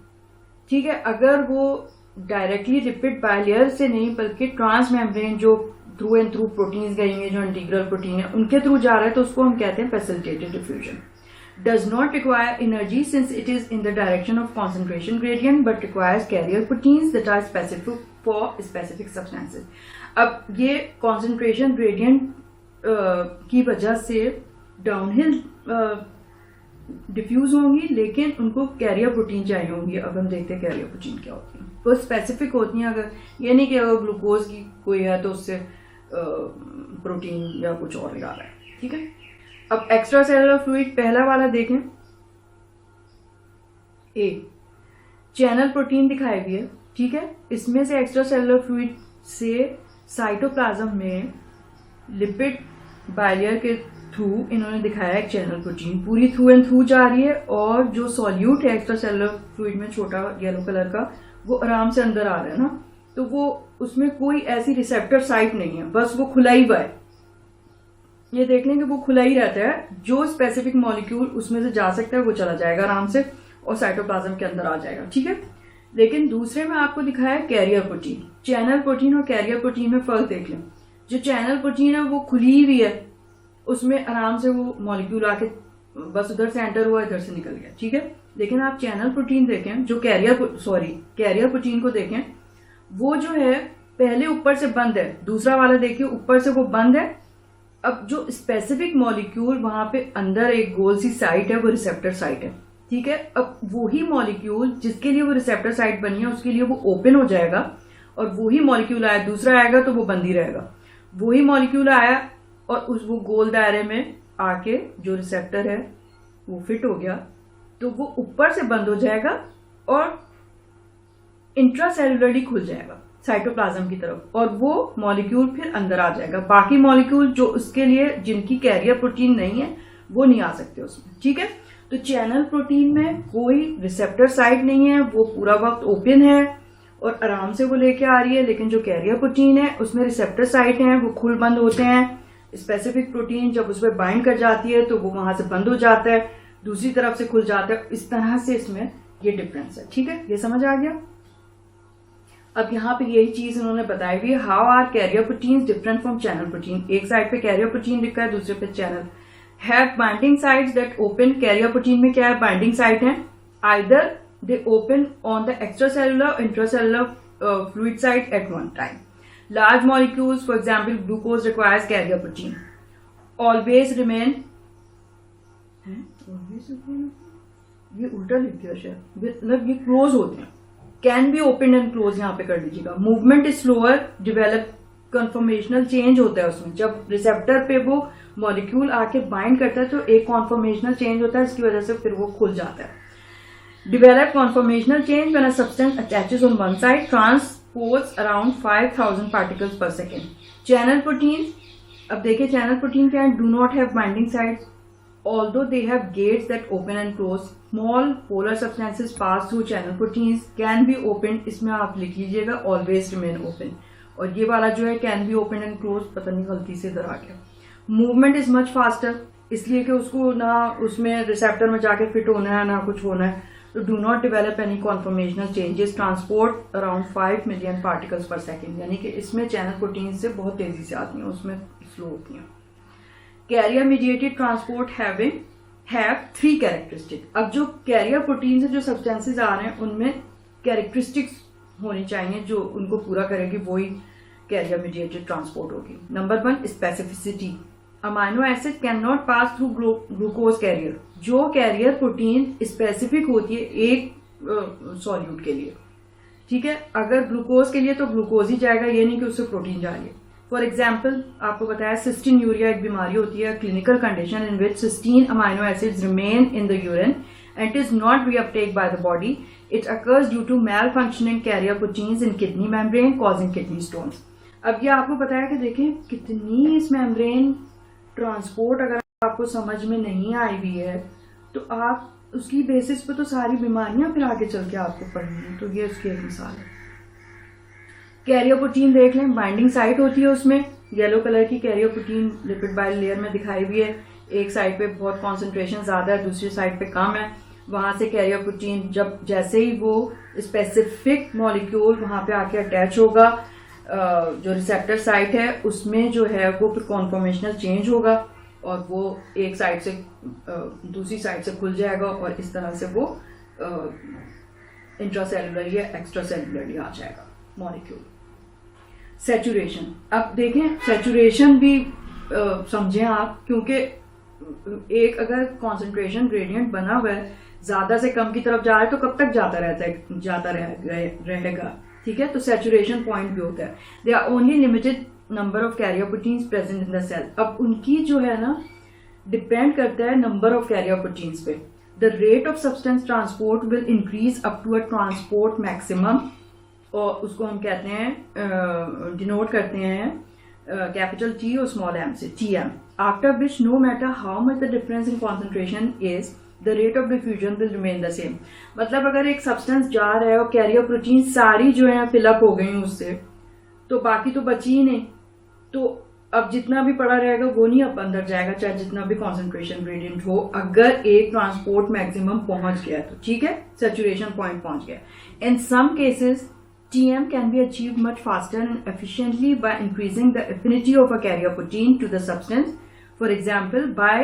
S1: ठीक है। अगर वो डायरेक्टली लिपिड बाइलेयर से नहीं बल्कि ट्रांस मेम्ब्रेन जो थ्रू एंड थ्रू प्रोटीन्स गई हैं, जो इंटीग्रल प्रोटीन है, उनके थ्रू जा रहा है, तो उसको हम कहते हैं facilitated diffusion. Does not require energy since it is in the direction of concentration gradient but requires carrier proteins that are specific for specific substances. अब ये कॉन्सेंट्रेशन ग्रेडियंट की वजह से डाउनहिल डिफ्यूज होंगी, लेकिन उनको कैरियर प्रोटीन चाहिए होंगी। अब हम देखते हैं कैरियर प्रोटीन क्या होती है। वो स्पेसिफिक होती हैं, अगर ये नहीं कि अगर ग्लूकोज की कोई है तो उससे प्रोटीन या कुछ और लगा रहा है, ठीक है। अब एक्स्ट्रा सेलुलर फ्लूइड पहला वाला देखें, ए चैनल प्रोटीन दिखाई हुई है, ठीक है। इसमें से एक्स्ट्रा सेलुलर फ्लूइड से साइटोप्लाज्म में लिपिड बाइलेयर के थ्रू इन्होंने दिखाया एक चैनल प्रोटीन पूरी थ्रू एंड थ्रू जा रही है, और जो सॉल्यूट है एक्स्ट्रा सेलुलर फ्लूइड में छोटा येलो कलर का, वो आराम से अंदर आ रहा है ना, तो वो उसमें कोई ऐसी रिसेप्टर साइट नहीं है, बस वो खुला ही हुआ है। ये देख लें कि वो खुला ही रहता है, जो स्पेसिफिक मॉलिक्यूल उसमें से जा सकता है वो चला जाएगा आराम से और साइटोप्लाज्म के अंदर आ जाएगा, ठीक है। लेकिन दूसरे में आपको दिखाया है कैरियर प्रोटीन। चैनल प्रोटीन और कैरियर प्रोटीन में फर्क देख लें। जो चैनल प्रोटीन है वो खुली हुई है, उसमें आराम से वो मॉलिक्यूल आके बस उधर से एंटर हुआ, इधर से निकल गया, ठीक है। लेकिन आप चैनल प्रोटीन देखें, जो कैरियर प्रोटीन को देखें, वो जो है पहले ऊपर से बंद है, दूसरा वाला देखिए ऊपर से वो बंद है। अब जो स्पेसिफिक मॉलिक्यूल वहां पे अंदर एक गोल सी साइट है, वो रिसेप्टर साइट है, ठीक है। अब वही मॉलिक्यूल जिसके लिए वो रिसेप्टर साइट बनी है उसके लिए वो ओपन हो जाएगा, और वही मॉलिक्यूल आया दूसरा आएगा तो वो बंद ही रहेगा। वही मॉलिक्यूल आया और वो गोल दायरे में आके जो रिसेप्टर है वो फिट हो गया, तो वो ऊपर से बंद हो जाएगा और इंट्रासेलुलरली खुल जाएगा साइटोप्लाज्म की तरफ, और वो मॉलिक्यूल फिर अंदर आ जाएगा। बाकी मॉलिक्यूल जो उसके लिए जिनकी कैरियर प्रोटीन नहीं है वो नहीं आ सकते उसमें, ठीक है। तो चैनल प्रोटीन में कोई रिसेप्टर साइट नहीं है, वो पूरा वक्त ओपन है और आराम से वो लेके आ रही है। लेकिन जो कैरियर प्रोटीन है उसमें रिसेप्टर साइट है, वो खुल बंद होते हैं। स्पेसिफिक प्रोटीन जब उस पर बाइंड कर जाती है तो वो वहां से बंद हो जाता है, दूसरी तरफ से खुल जाता है। इस तरह से इसमें ये डिफरेंस है, ठीक है। ये समझ आ गया। अब यहाँ पे यही चीज उन्होंने बताई हुई है, how are carrier protein different from channel protein. एक साइड पे कैरियर प्रोटीन लिखा है, दूसरे पे channel. Have binding sites that open, carrier protein में क्या है, बाइंडिंग साइट है, either they open on the extracellular intracellular fluid site at one time. Large molecules for example glucose requires carrier protein, always remain, ये उल्टा लिख दिया शायद, मतलब ये क्लोज होते हैं, can be open and close यहाँ पे कर लीजिएगा। Movement is slower, develop conformational change होता है उसमें, जब रिसेप्टर पे वो मॉलिक्यूल आके बाइंड करता है तो एक कॉन्फर्मेशनल चेंज होता है, इसकी वजह से फिर वो खुल जाता है। Develop conformational change when a substance attaches on one side, transports around 5000 particles per second. Channel protein, अब देखिए चैनल प्रोटीन क्या है, do not have binding sides although they have gates that open and close. Small polar substances pass through channel proteins, can be opened, इसमें आप लिख लीजिएगा always remain open। और ये वाला जो है can be opened and closed, पता नहीं गलती से इधर आ गया। Movement is much faster, इसलिए कि उसको ना उसमें रिसेप्टर में जाके फिट होना है ना कुछ होना है। तो do not develop any conformational changes, transport around 5 million particles per second, यानी कि इसमें चैनल प्रोटीन से बहुत तेजी से आती हैं, उसमें स्लो होती हैं। Carrier mediated transport have 3 characteristic. अब जो कैरियर प्रोटीन से जो सब्सटेंसेज आ रहे हैं उनमें कैरेक्टरिस्टिक्स होनी चाहिए जो उनको पूरा करेगी, वही कैरियर मीडिएटेड ट्रांसपोर्ट होगी। Number 1 specificity, amino acid can not pass through glucose carrier. जो कैरियर प्रोटीन स्पेसिफिक होती है एक सॉल्यूट के लिए, ठीक है, अगर ग्लूकोज के लिए तो ग्लूकोज ही जाएगा, ये नहीं कि उससे प्रोटीन जा रही है। फॉर एग्जाम्पल आपको बताया सिस्टीन यूरिया एक बीमारी होती है, clinical condition in which cystine amino acids remain in the urine and is not reuptake by the body. It occurs due to malfunctioning carrier proteins in kidney membrane causing kidney stones. अब ये आपको बताया कि देखें कितनी इस membrane transport अगर आपको समझ में नहीं आई हुई है तो आप उसकी बेसिस पे तो सारी बीमारियां फिर आगे चल के आपको पढ़नी, तो ये उसकी एक मिसाल है। कैरियर प्रोटीन देख लें, बाइंडिंग साइट होती है उसमें, येलो कलर की carrier protein lipid bile layer में दिखाई हुई है, एक साइड पे बहुत कॉन्सेंट्रेशन ज्यादा है, दूसरी साइड पे कम है। वहां से कैरियर प्रोटीन जब जैसे ही वो स्पेसिफिक मॉलिक्यूल वहां पे आके अटैच होगा, जो रिसेप्टर साइट है उसमें जो है वो फिर कॉन्फर्मेशनल चेंज होगा और वो एक साइड से दूसरी साइड से खुल जाएगा और इस तरह से वो इंट्रासेलुलर या एक्स्ट्रासेलुलर आ जाएगा मॉलिक्यूल। सैचुरेशन, अब देखें सैचुरेशन भी समझें आप, क्योंकि एक अगर कॉन्सेंट्रेशन ग्रेडियंट बना हुआ है ज्यादा से कम की तरफ जा रहा है तो कब तक जाता रहेगा, ठीक है, तो सैचुरेशन पॉइंट भी होता है। They are only limited number of carrier proteins present in the cell. अब उनकी जो है ना डिपेंड करता है नंबर ऑफ कैरियर प्रोटीन्स पे। The rate of substance transport will increase up to a transport maximum, और उसको हम कहते हैं डिनोट करते हैं कैपिटल टी और स्मॉल एम से, TM, after which no matter how much the difference in concentration is the rate of diffusion will remain the same. मतलब अगर एक सब्सटेंस जा रहा है और कैरियर प्रोटीन सारी जो है फिलअप हो गई उससे, तो बाकी तो बची ही नहीं, तो अब जितना भी पड़ा रहेगा वो नहीं अब अंदर जाएगा, चाहे जितना भी कॉन्सेंट्रेशन ग्रेडियंट हो, अगर एक ट्रांसपोर्ट मैक्सिमम पहुंच गया तो ठीक है, सैचुरेशन पॉइंट पहुंच गया। In some cases TM can be achieved much faster and efficiently by increasing the affinity of a carrier protein to the substance. For example, by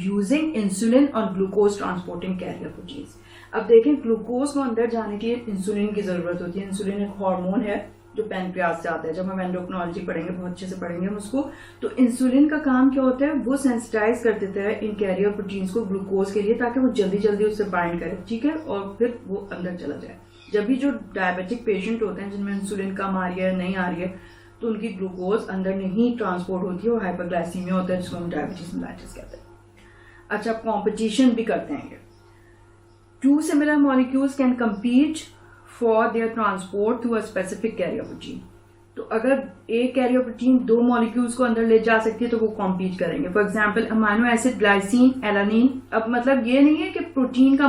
S1: using insulin on glucose transporting carrier proteins. अब देखें glucose को अंदर जाने के लिए insulin की जरूरत होती है। इंसुलिन एक हार्मोन है जो पैनक्रियाज से आता है, जब हम एंडोक्रिनोलॉजी पढ़ेंगे बहुत अच्छे से पढ़ेंगे हम उसको, तो इंसुलिन का काम क्या होता है, वो सेंसिटाइज कर देता है इन कैरियर प्रोटीन्स को ग्लूकोज के लिए ताकि वो जल्दी जल्दी उससे बाइंड करे, ठीक है, और फिर वो अंदर चला जाए। जब भी जो डायबिटिक पेशेंट होते हैं जिनमें इंसुलिन कम आ रही है नहीं आ रही है तो उनकी ग्लूकोज अंदर नहीं ट्रांसपोर्ट होती है, वो हाइपरग्लाइसीमिया होता है जिसको हम डायबिटीज मेलाइटिस कहते हैं। अच्छा, कॉम्पिटिशन भी करते हैं। Two similar molecules can compete for their transport through a specific carrier protein. तो अगर एक कैरियर प्रोटीन 2 मॉलिक्यूल्स को अंदर ले जा सकती है तो वो कॉम्पीट करेंगे। For example amino acid, glycine, alanine. अब मतलब ये नहीं है कि प्रोटीन का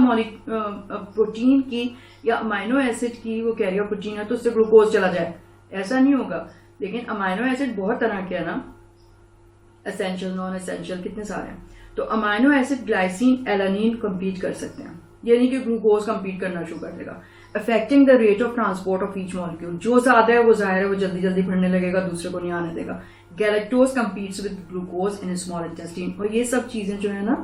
S1: प्रोटीन की या अमाइनो एसिड की वो कैरियर प्रोटीन है तो उससे ग्लूकोज चला जाए, ऐसा नहीं होगा। लेकिन अमाइनो एसिड बहुत तरह के है ना, एसेंशियल, नॉन एसेंशियल, कितने सारे हैं। तो amino acid, glycine, alanine compete कर सकते हैं, ये नहीं कि ग्लूकोज कम्पीट करना शुरू कर देगा। Affecting the rate of transport of each molecule. जो ज्यादा है वो जाहिर है वो जल्दी जल्दी बढ़ने लगेगा, दूसरे को नहीं आने देगा। Galactose competes with glucose in small intestine. और ये सब चीजें जो है ना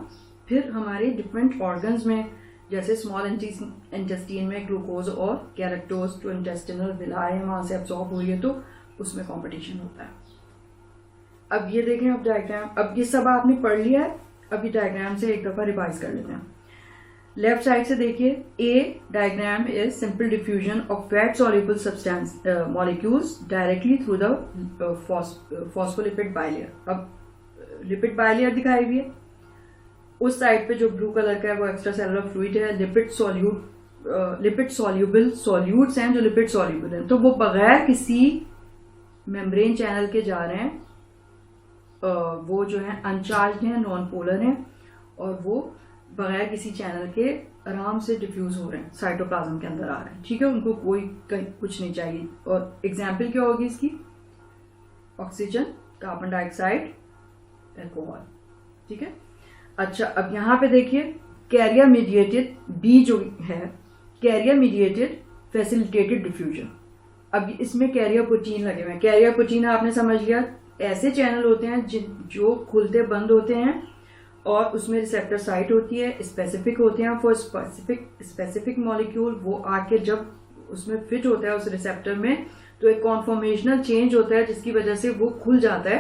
S1: फिर हमारे डिफरेंट ऑर्गन्स में, जैसे स्मॉल इंटेस्टाइन में ग्लूकोज और गैलेक्टोज जो इंटेस्टिनल विलाय है वहां से एब्सॉर्ब हुई है, तो उसमें कंपटीशन होता है। अब ये देखें, अब डायग्राम, अब ये सब आपने पढ़ लिया है। अभी डायग्राम से एक दफा रिवाइज कर लेते हैं। लेफ्ट साइड से देखिए, a diagram is simple diffusion of fat soluble substance molecules directly through the phospholipid bilayer. अब लिपिड बाइलेयर दिखाई हुई है, उस साइड पे जो ब्लू कलर का है वो एक्स्ट्रा सेलुलर फ्लूइड है। लिपिड सॉल्युबल सॉल्यूट्स हैं जो लिपिड सॉल्युबल हैं, तो वो बगैर किसी मेम्ब्रेन चैनल के जा रहे हैं। वो जो है अनचार्ज्ड हैं, नॉन पोलर हैं, और वो बगैर किसी चैनल के आराम से डिफ्यूज हो रहे हैं, साइटोप्लाज्म के अंदर आ रहे हैं। ठीक है, उनको कोई कुछ नहीं चाहिए। और एग्जाम्पल क्या होगी इसकी? Oxygen, carbon dioxide, alcohol. ठीक है, अच्छा अब यहां पे देखिए, कैरियर मीडिएटेड, बी जो है कैरियर मीडिएटेड फैसिलिटेटेड डिफ्यूजन। अब इसमें कैरियर प्रोटीन लगे हुए हैं। कैरियर प्रोटीन आपने समझ लिया, ऐसे चैनल होते हैं जो खुलते बंद होते हैं और उसमें रिसेप्टर साइट होती है, स्पेसिफिक होते हैं फॉर स्पेसिफिक मॉलिक्यूल। वो आके जब उसमें फिट होता है उस रिसेप्टर में, तो एक कॉन्फॉर्मेशनल चेंज होता है जिसकी वजह से वो खुल जाता है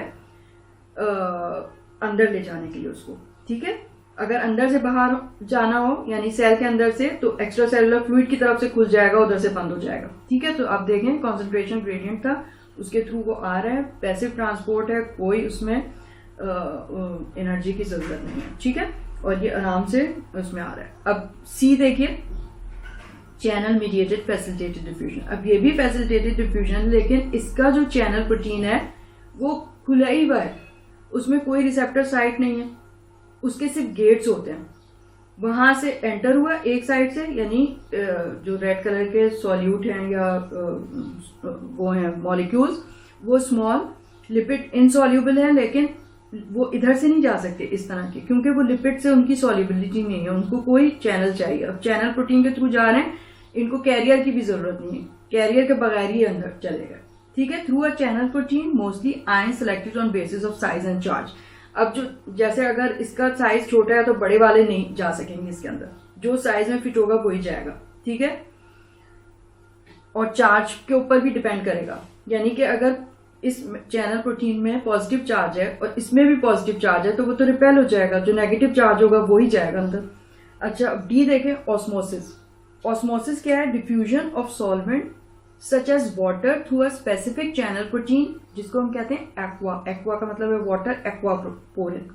S1: अंदर ले जाने के लिए उसको। ठीक है, अगर अंदर से बाहर जाना हो यानी सेल के अंदर से, तो एक्स्ट्रा सेलुलर फ्लूइड की तरफ से खुल जाएगा, उधर से बंद हो जाएगा। ठीक है, तो आप देखें कॉन्सेंट्रेशन ग्रेडियंट था, उसके थ्रू वो आ रहा है, पैसिव ट्रांसपोर्ट है, कोई उसमें एनर्जी की जरूरत नहीं है। ठीक है, और ये आराम से उसमें आ रहा है। अब सी देखिए, चैनल मीडिएटेड फैसिलिटेटेड डिफ्यूजन। अब ये भी फैसिलिटेटेड डिफ्यूजन, लेकिन इसका जो चैनल प्रोटीन है वो खुला ही हुआ है, उसमें कोई रिसेप्टर साइट नहीं है, उसके सिर्फ गेट्स होते हैं। वहां से एंटर हुआ एक साइड से, यानी जो रेड कलर के सॉल्यूट हैं या वो हैं मॉलिक्यूल्स, वो स्मॉल लिपिड इनसॉल्युबल है, लेकिन वो इधर से नहीं जा सकते इस तरह के, क्योंकि वो लिपिड से उनकी सॉल्युबिलिटी नहीं है, उनको कोई चैनल चाहिए। अब चैनल प्रोटीन के थ्रू जा रहे हैं, इनको कैरियर की भी जरूरत नहीं है, कैरियर के बगैर ही अंदर चलेगा। ठीक है, through a channel protein mostly ion selected on basis of size and charge. अब जो जैसे अगर इसका साइज छोटा है तो बड़े वाले नहीं जा सकेंगे इसके अंदर, जो साइज में फिट होगा वही जाएगा। ठीक है, और चार्ज के ऊपर भी डिपेंड करेगा, यानी कि अगर इस चैनल प्रोटीन में पॉजिटिव चार्ज है और इसमें भी पॉजिटिव चार्ज है तो वो तो रिपेल हो जाएगा, जो नेगेटिव चार्ज होगा वो ही जाएगा अंदर। अच्छा, अब डी देखें, ऑस्मोसिस। ऑस्मोसिस क्या है? Diffusion of solvent such as water through a specific channel protein, जिसको हम कहते हैं एक्वा। एक्वा का मतलब है वाटर, एक्वापोरिन,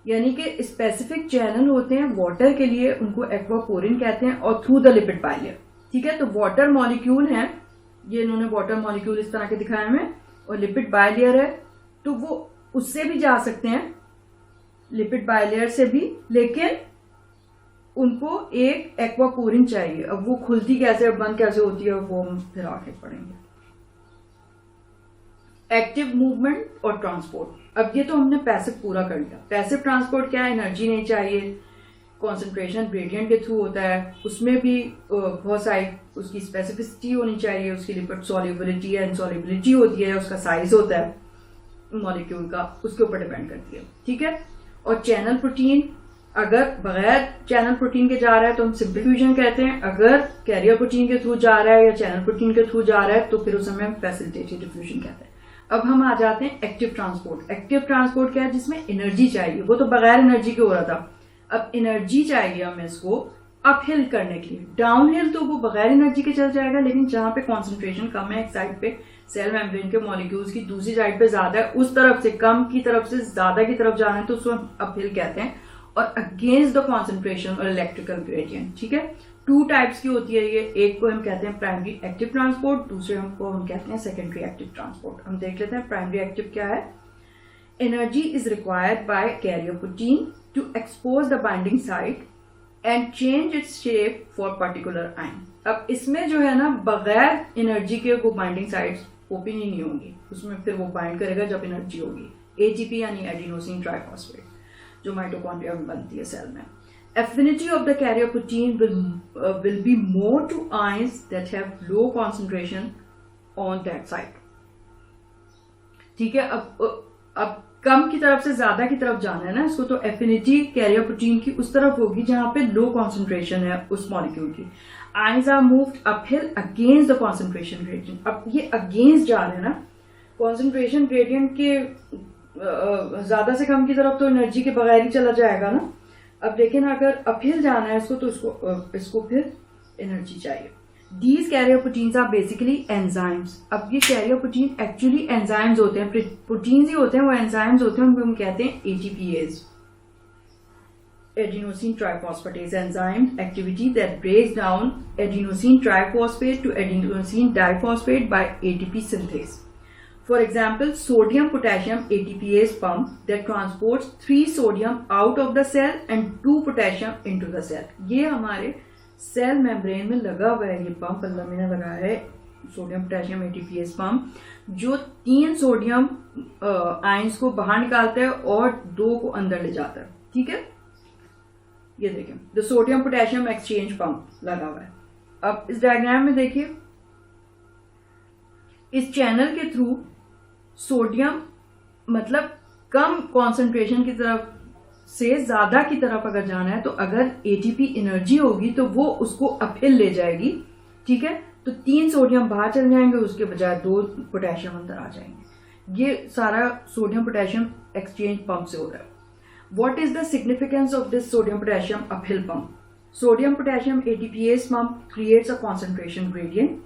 S1: यानी कि स्पेसिफिक चैनल होते हैं वाटर के लिए, उनको एक्वापोरिन कहते हैं, और थ्रू द लिपिड बाइलेयर। ठीक है, तो वाटर मॉलिक्यूल है, ये इन्होंने वाटर मॉलिक्यूल इस तरह के दिखाए हमें, और लिपिड बाइलेयर है, तो वो उससे भी जा सकते हैं, लिपिड बाइलेयर से भी, लेकिन उनको एक एक्वापोरिन चाहिए। अब वो खुलती कैसे और बंद कैसे होती है वो हम फिर आगे पढ़ेंगे। एक्टिव मूवमेंट और ट्रांसपोर्ट। अब ये तो हमने पैसिव पूरा कर लिया। पैसिव ट्रांसपोर्ट क्या है? एनर्जी नहीं चाहिए, कॉन्सेंट्रेशन ग्रेडियंट के थ्रू होता है, उसमें भी बहुत सारी उसकी स्पेसिफिसिटी होनी चाहिए, उसकी लिपिड सॉल्युबिलिटी या इनसॉल्युबिलिटी होती है, उसका साइज होता है मॉलिक्यूल का, उसके ऊपर डिपेंड करती है। ठीक है, और चैनल प्रोटीन अगर बगैर चैनल प्रोटीन के जा रहा है तो हम सिंपल फ्यूजन कहते हैं, अगर कैरियर प्रोटीन के थ्रू जा रहा है या चैनल प्रोटीन के थ्रू जा रहा है तो फिर उस समय हम फैसिलिटेटेड डिफ्यूजन कहते हैं। अब हम आ जाते हैं एक्टिव ट्रांसपोर्ट। एक्टिव ट्रांसपोर्ट क्या है? जिसमें एनर्जी चाहिए, वो तो बगैर एनर्जी के हो रहा था, अब एनर्जी चाहिए हमें इसको अपहिल करने के लिए। डाउन हिल तो वो बगैर एनर्जी के चल जाएगा, लेकिन जहां पे कॉन्सेंट्रेशन कम है एक साइड पे सेल मेम्ब्रेन के मॉलिक्यूल्स की, दूसरी साइड पे ज्यादा है, उस तरफ से कम की तरफ से ज्यादा की तरफ जाना है तो उसको अपहिल कहते हैं, और अगेंस्ट द कॉन्सेंट्रेशन और इलेक्ट्रिकल ग्रेडियंट। ठीक है, टू टाइप्स की होती है ये, एक को हम कहते हैं प्राइमरी एक्टिव ट्रांसपोर्ट, दूसरे को हम कहते हैं सेकेंडरी एक्टिव ट्रांसपोर्ट। हम देख लेते हैं प्राइमरी एक्टिव क्या है। Energy is required by carrier protein to expose the binding site and change its shape for particular ion. अब इसमें जो है ना, बगैर एनर्जी के वो बाइंडिंग साइट्स ओपन ही नहीं होंगी, उसमें फिर वो बाइंड करेगा जब एनर्जी होगी। एटीपी यानी एडिनोसिन ट्राइफॉस्फेट, जो माइटोकॉन्ड्रिया में बनती है सेल में। Affinity of the carrier protein will be more to ions that have low concentration on that side. ठीक है, अब कम की तरफ से ज्यादा की तरफ जाना है ना इसको, तो एफिनिटी कैरियर प्रोटीन की उस तरफ होगी जहां पे लो कॉन्सेंट्रेशन है उस मॉलिक्यूल की. Ions are moved uphill against the concentration gradient. अब ये अगेंस्ट जा रहे हैं ना, कॉन्सेंट्रेशन ग्रेडियंट के ज्यादा से कम की तरफ तो एनर्जी के बगैर ही चला जाएगा ना. अब लेकिन अगर अपहिल जाना है इसको, तो इसको फिर एनर्जी चाहिए. These carrier proteins are basically enzymes. अब ये carrier protein actually enzymes होते हैं, proteins ही होते हैं, वो enzymes होते हैं, उनको हम कहते हैं ATPase, adenosine triphosphate enzyme activity that breaks down adenosine triphosphate to adenosine diphosphate by ATP synthase. For example, sodium potassium ATPase pump that transports 3 sodium out of the cell and 2 potassium into the cell. ये हमारे cell membrane में लगा हुआ है, ये pump अल्लाह ने लगाया है, सोडियम पोटेशियम एटीपीएस पंप, जो 3 सोडियम आयंस को बाहर निकालता है और 2 को अंदर ले जाता है. ठीक है, ये देखें, the sodium potassium exchange pump लगा हुआ है. अब इस डायग्राम में देखिए, इस चैनल के थ्रू सोडियम मतलब कम कॉन्सेंट्रेशन की तरफ से ज्यादा की तरफ अगर जाना है, तो अगर एटीपी एनर्जी होगी तो वो उसको अपहिल ले जाएगी. ठीक है, तो 3 सोडियम बाहर चल जाएंगे, उसके बजाय 2 पोटेशियम अंदर आ जाएंगे. ये सारा सोडियम पोटेशियम एक्सचेंज पंप से हो रहा है. What is the significance of this sodium potassium uphill pump? Sodium potassium ATPase pump creates a concentration gradient.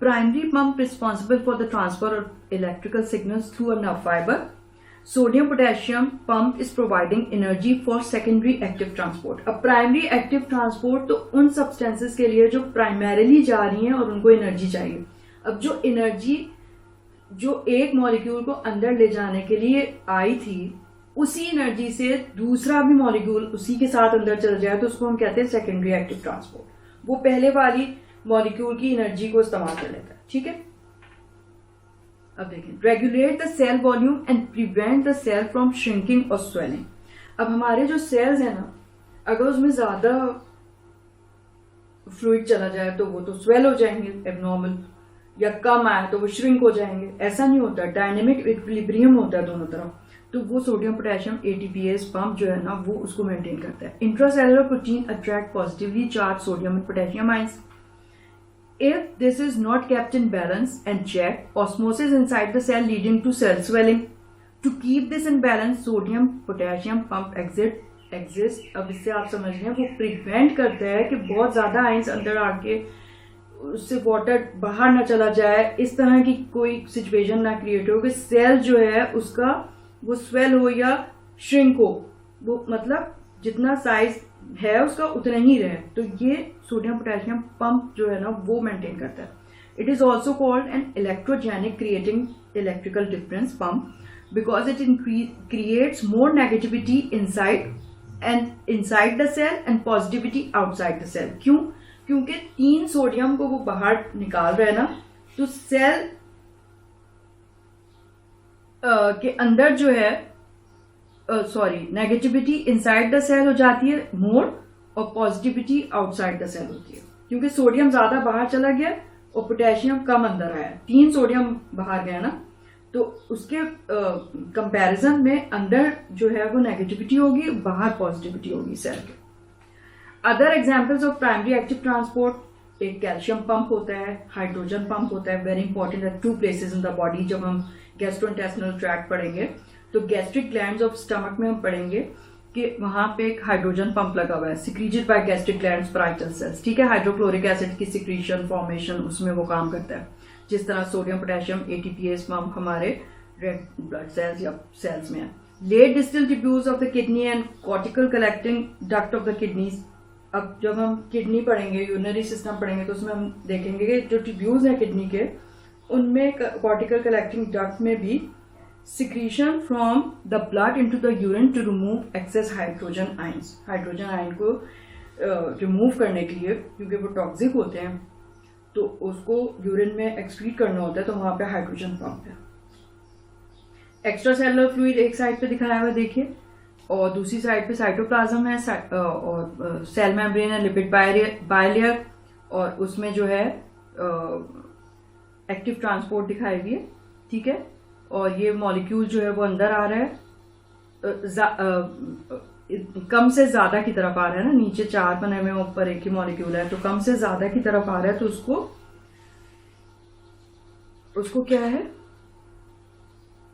S1: Primary pump responsible for the transfer of electrical signals through a nerve fibre. Sodium potassium pump is providing energy for secondary active transport. अब primary active transport तो उन substances के लिए जो primarily जा रही हैं और उनको एनर्जी चाहिए. अब जो एनर्जी जो एक मॉलिक्यूल को अंदर ले जाने के लिए आई थी, उसी एनर्जी से दूसरा भी मॉलिक्यूल उसी के साथ अंदर चल जाए, तो उसको हम कहते हैं सेकेंडरी एक्टिव ट्रांसपोर्ट. वो पहले वाली मॉलिक्यूल की एनर्जी को इस्तेमाल कर लेता है. ठीक है, अब देखें, regulate the cell volume and prevent the cell from shrinking और स्वेलिंग. अब हमारे जो सेल्स हैं ना, अगर उसमें ज्यादा फ्लूइड चला जाए तो वो तो स्वेल हो जाएंगे एबनॉर्मल, या कम आए तो वो श्रिंक हो जाएंगे. ऐसा नहीं होता, डायनेमिक इक्विलिब्रियम होता है दोनों तरफ. तो वो सोडियम पोटेशियम एटीपीएस पंप जो है ना, वो उसको मेंटेन करता है. Intracellular protein attract positively charge sodium and potassium ions. If this is not kept in balance and check, osmosis inside the cell leading to cell swelling. To keep this in balance, sodium potassium pump exists. अब इससे आप समझ रहे हैं, वो prevent करता है कि बहुत ज्यादा आयंस अंदर आके उससे वाटर बाहर ना चला जाए, इस तरह की कोई सिचुएशन ना क्रिएट हो कि सेल जो है उसका वो स्वेल हो या श्रिंक हो. वो मतलब जितना साइज है उसका उतना ही रहे. तो ये सोडियम पोटेशियम पंप जो है ना, वो मेंटेन करता है. It is also called an electrogenic creating electrical difference pump because it creates more negativity inside the cell and positivity outside the cell. क्यों? क्योंकि 3 सोडियम को वो बाहर निकाल रहे हैं ना, तो सेल के अंदर जो है नेगेटिविटी इनसाइड द सेल हो जाती है मोर, और पॉजिटिविटी आउटसाइड द सेल होती है. क्योंकि सोडियम ज्यादा बाहर चला गया और पोटेशियम कम अंदर आया. 3 सोडियम बाहर गया ना, तो उसके कंपैरिजन में अंदर जो है वो नेगेटिविटी होगी, बाहर पॉजिटिविटी होगी सेल के. Other examples of primary active transport, एक कैल्शियम पंप होता है, हाइड्रोजन पंप होता है. Very important at 2 places in the body. जब हम गैस्ट्रोइंटेस्टिनल ट्रैक्ट पढ़ेंगे तो गैस्ट्रिक ग्लैंड्स ऑफ स्टमक में हम पढ़ेंगे कि वहां पे एक हाइड्रोजन पंप लगा हुआ है, secreted by gastric glands parietal cells. ठीक है, हाइड्रोक्लोरिक एसिड की सिक्रीशन फॉर्मेशन उसमें वो काम करता है. जिस तरह सोडियम पोटेशियम एटीपीएस पंप हमारे रेड ब्लड सेल्स या सेल्स में है. Late distal tubules of the kidney and cortical collecting duct of the kidneys. अब जब हम किडनी पढ़ेंगे, यूरिनरी सिस्टम पढ़ेंगे, तो उसमें हम देखेंगे कि जो ट्यूब्यूल्स हैं किडनी के, उनमें कॉर्टिकल कलेक्टिंग डक्ट में भी secretion from the blood into the urine to remove excess hydrogen ions. Hydrogen ion को रिमूव करने के लिए, क्योंकि वो टॉक्सिक होते हैं, तो उसको यूरिन में एक्सक्रीट करना होता है, तो वहां पे हाइड्रोजन पंप है. एक्स्ट्रा सेलुलर फ्लूइड एक साइड पे दिखाया हुआ देखिए. और दूसरी साइड पे साइटोप्लाज्म है, और सेल मेम्ब्रेन है, लिपिड बायलेयर, और उसमें जो है एक्टिव ट्रांसपोर्ट दिखाई हुई है, ठीक है। और ये मॉलिक्यूल जो है वो अंदर आ रहा है, कम से ज्यादा की तरफ आ रहा है ना, नीचे 4 बने हुए, ऊपर एक ही मॉलिक्यूल है, तो कम से ज्यादा की तरफ आ रहा है, तो उसको क्या है,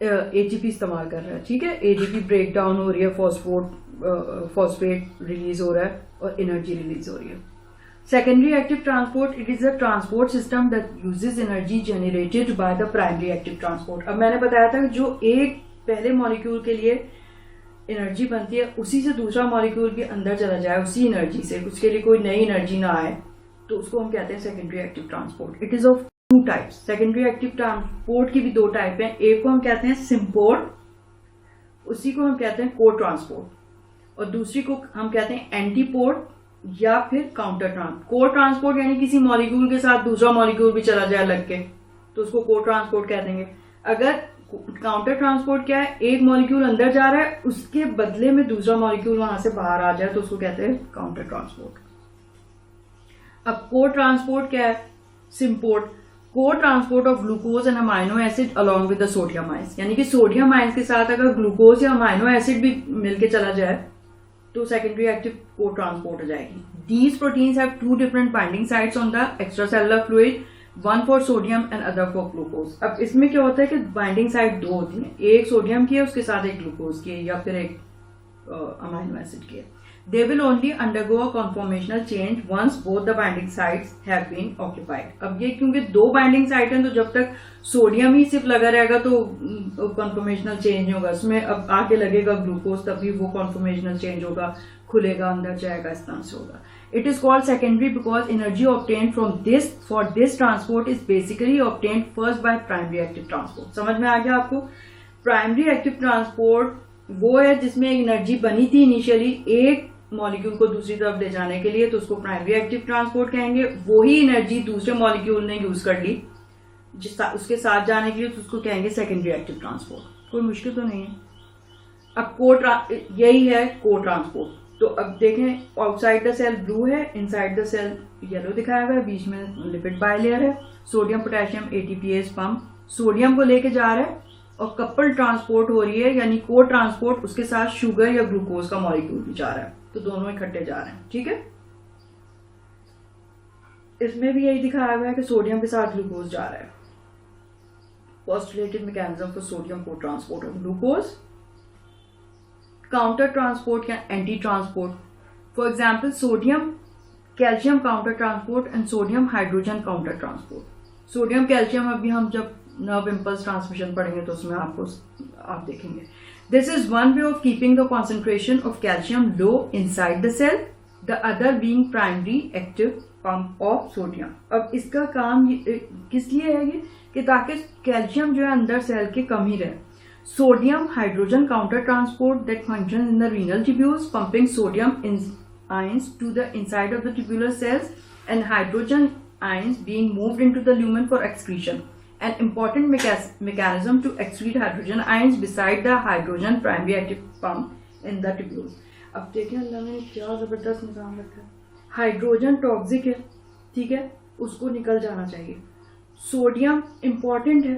S1: एटीपी इस्तेमाल कर रहा है, ठीक है। एटीपी ब्रेक डाउन हो रही है, फॉस्फेट रिलीज हो रहा है और एनर्जी रिलीज हो रही है। Secondary active transport, it is a transport system that uses energy generated by the primary active transport. अब मैंने बताया था कि जो एक पहले मॉलिक्यूल के लिए एनर्जी बनती है, उसी से दूसरा मॉलिक्यूल भी अंदर चला जाए, उसी एनर्जी से, उसके लिए कोई नई एनर्जी ना आए, तो उसको हम कहते हैं secondary active transport. It is of 2 types. Secondary active transport की भी 2 टाइप हैं। एक को हम कहते हैं सिम्पोर्ट, उसी को हम कहते हैं को ट्रांसपोर्ट, और दूसरी को हम कहते हैं एंटीपोर्ट या फिर काउंटर ट्रांसपोर्ट। को ट्रांसपोर्ट यानी किसी मॉलिक्यूल के साथ दूसरा मॉलिक्यूल भी चला जाए लग के, तो उसको को ट्रांसपोर्ट कह देंगे। अगर काउंटर ट्रांसपोर्ट क्या है, एक मॉलिक्यूल अंदर जा रहा है, उसके बदले में दूसरा मॉलिक्यूल वहां से बाहर आ जाए, तो उसको कहते हैं काउंटर ट्रांसपोर्ट। अब को ट्रांसपोर्ट क्या है, सिम्पोर्ट, को transport of glucose and amino acid along with the sodium ions, यानी कि सोडियम आयंस के साथ अगर ग्लूकोज या अमाइनो एसिड भी मिलके चला जाए तो सेकेंडरी एक्टिव को ट्रांसपोर्ट हो जाएगी। These proteins have 2 different binding sites on the extracellular fluid, one for sodium and other for glucose. अब इसमें क्या होता है कि बाइंडिंग साइट 2 होती है, एक सोडियम की है, उसके साथ एक ग्लूकोज की है, या फिर एक अमाइनो एसिड की है। They will only undergo a conformational change once both the binding sites have been occupied. अब ये क्योंकि 2 बाइंडिंग साइट हैं, तो जब तक सोडियम ही सिर्फ लगा रहेगा तो कॉन्फॉर्मेशनल चेंज नहीं होगा उसमें। अब आगे लगेगा ग्लूकोज, तभी वो कॉन्फॉर्मेशनल चेंज होगा, खुलेगा, अंदर जाएगा, इस तरह से होगा। It is called secondary because energy obtained from this for this transport is basically obtained first by primary active transport. समझ में आ गया आपको? प्राइमरी एक्टिव ट्रांसपोर्ट वो है जिसमें एनर्जी बनी थी इनिशियली एक मॉलिक्यूल को दूसरी तरफ ले जाने के लिए, तो उसको प्राइमरी एक्टिव ट्रांसपोर्ट कहेंगे। वही एनर्जी दूसरे मॉलिक्यूल ने यूज कर ली उसके साथ जाने के लिए, तो उसको कहेंगे सेकेंडरी एक्टिव ट्रांसपोर्ट। कोई मुश्किल तो नहीं है। अब यही है को ट्रांसपोर्ट। तो अब देखें, आउटसाइड द सेल ब्लू है, इनसाइड द सेल येलो दिखाया हुआ है, बीच में लिपिड बायलेयर है। Sodium potassium ATPase pump sodium को लेके जा रहा है और कपल ट्रांसपोर्ट हो रही है, यानी को ट्रांसपोर्ट, उसके साथ शुगर या ग्लूकोज का मॉलिक्यूल भी जा रहा है, तो दोनों इकट्ठे जा रहे हैं, ठीक है। इसमें भी यही दिखाया हुआ है कि सोडियम के साथ ग्लूकोज जा रहा है। Postulated mechanism for sodium co transport of glucose, counter transport या anti transport. For example sodium calcium counter transport and sodium hydrogen counter transport. Sodium calcium अभी हम जब नर्व इम्पल्स ट्रांसमिशन पढ़ेंगे तो उसमें आप देखेंगे। This is one way of keeping the concentration of calcium low inside the cell, the other being primary active pump of sodium. अब इसका काम किस लिए है ये कि ताकि कैल्शियम जो है अंदर सेल के कम ही रहे। Sodium hydrogen counter transport that functions in the renal tubules, pumping sodium ions to the inside of the tubular cells and hydrogen ions being moved into the lumen for excretion. An important mechanism to excrete hydrogen ions beside the hydrogen primary active pump in the tubules. अब देखिए अल्लाह ने क्या जबरदस्त निजाम रखा है। Hydrogen toxic है, ठीक है, उसको निकल जाना चाहिए। सोडियम इंपॉर्टेंट है,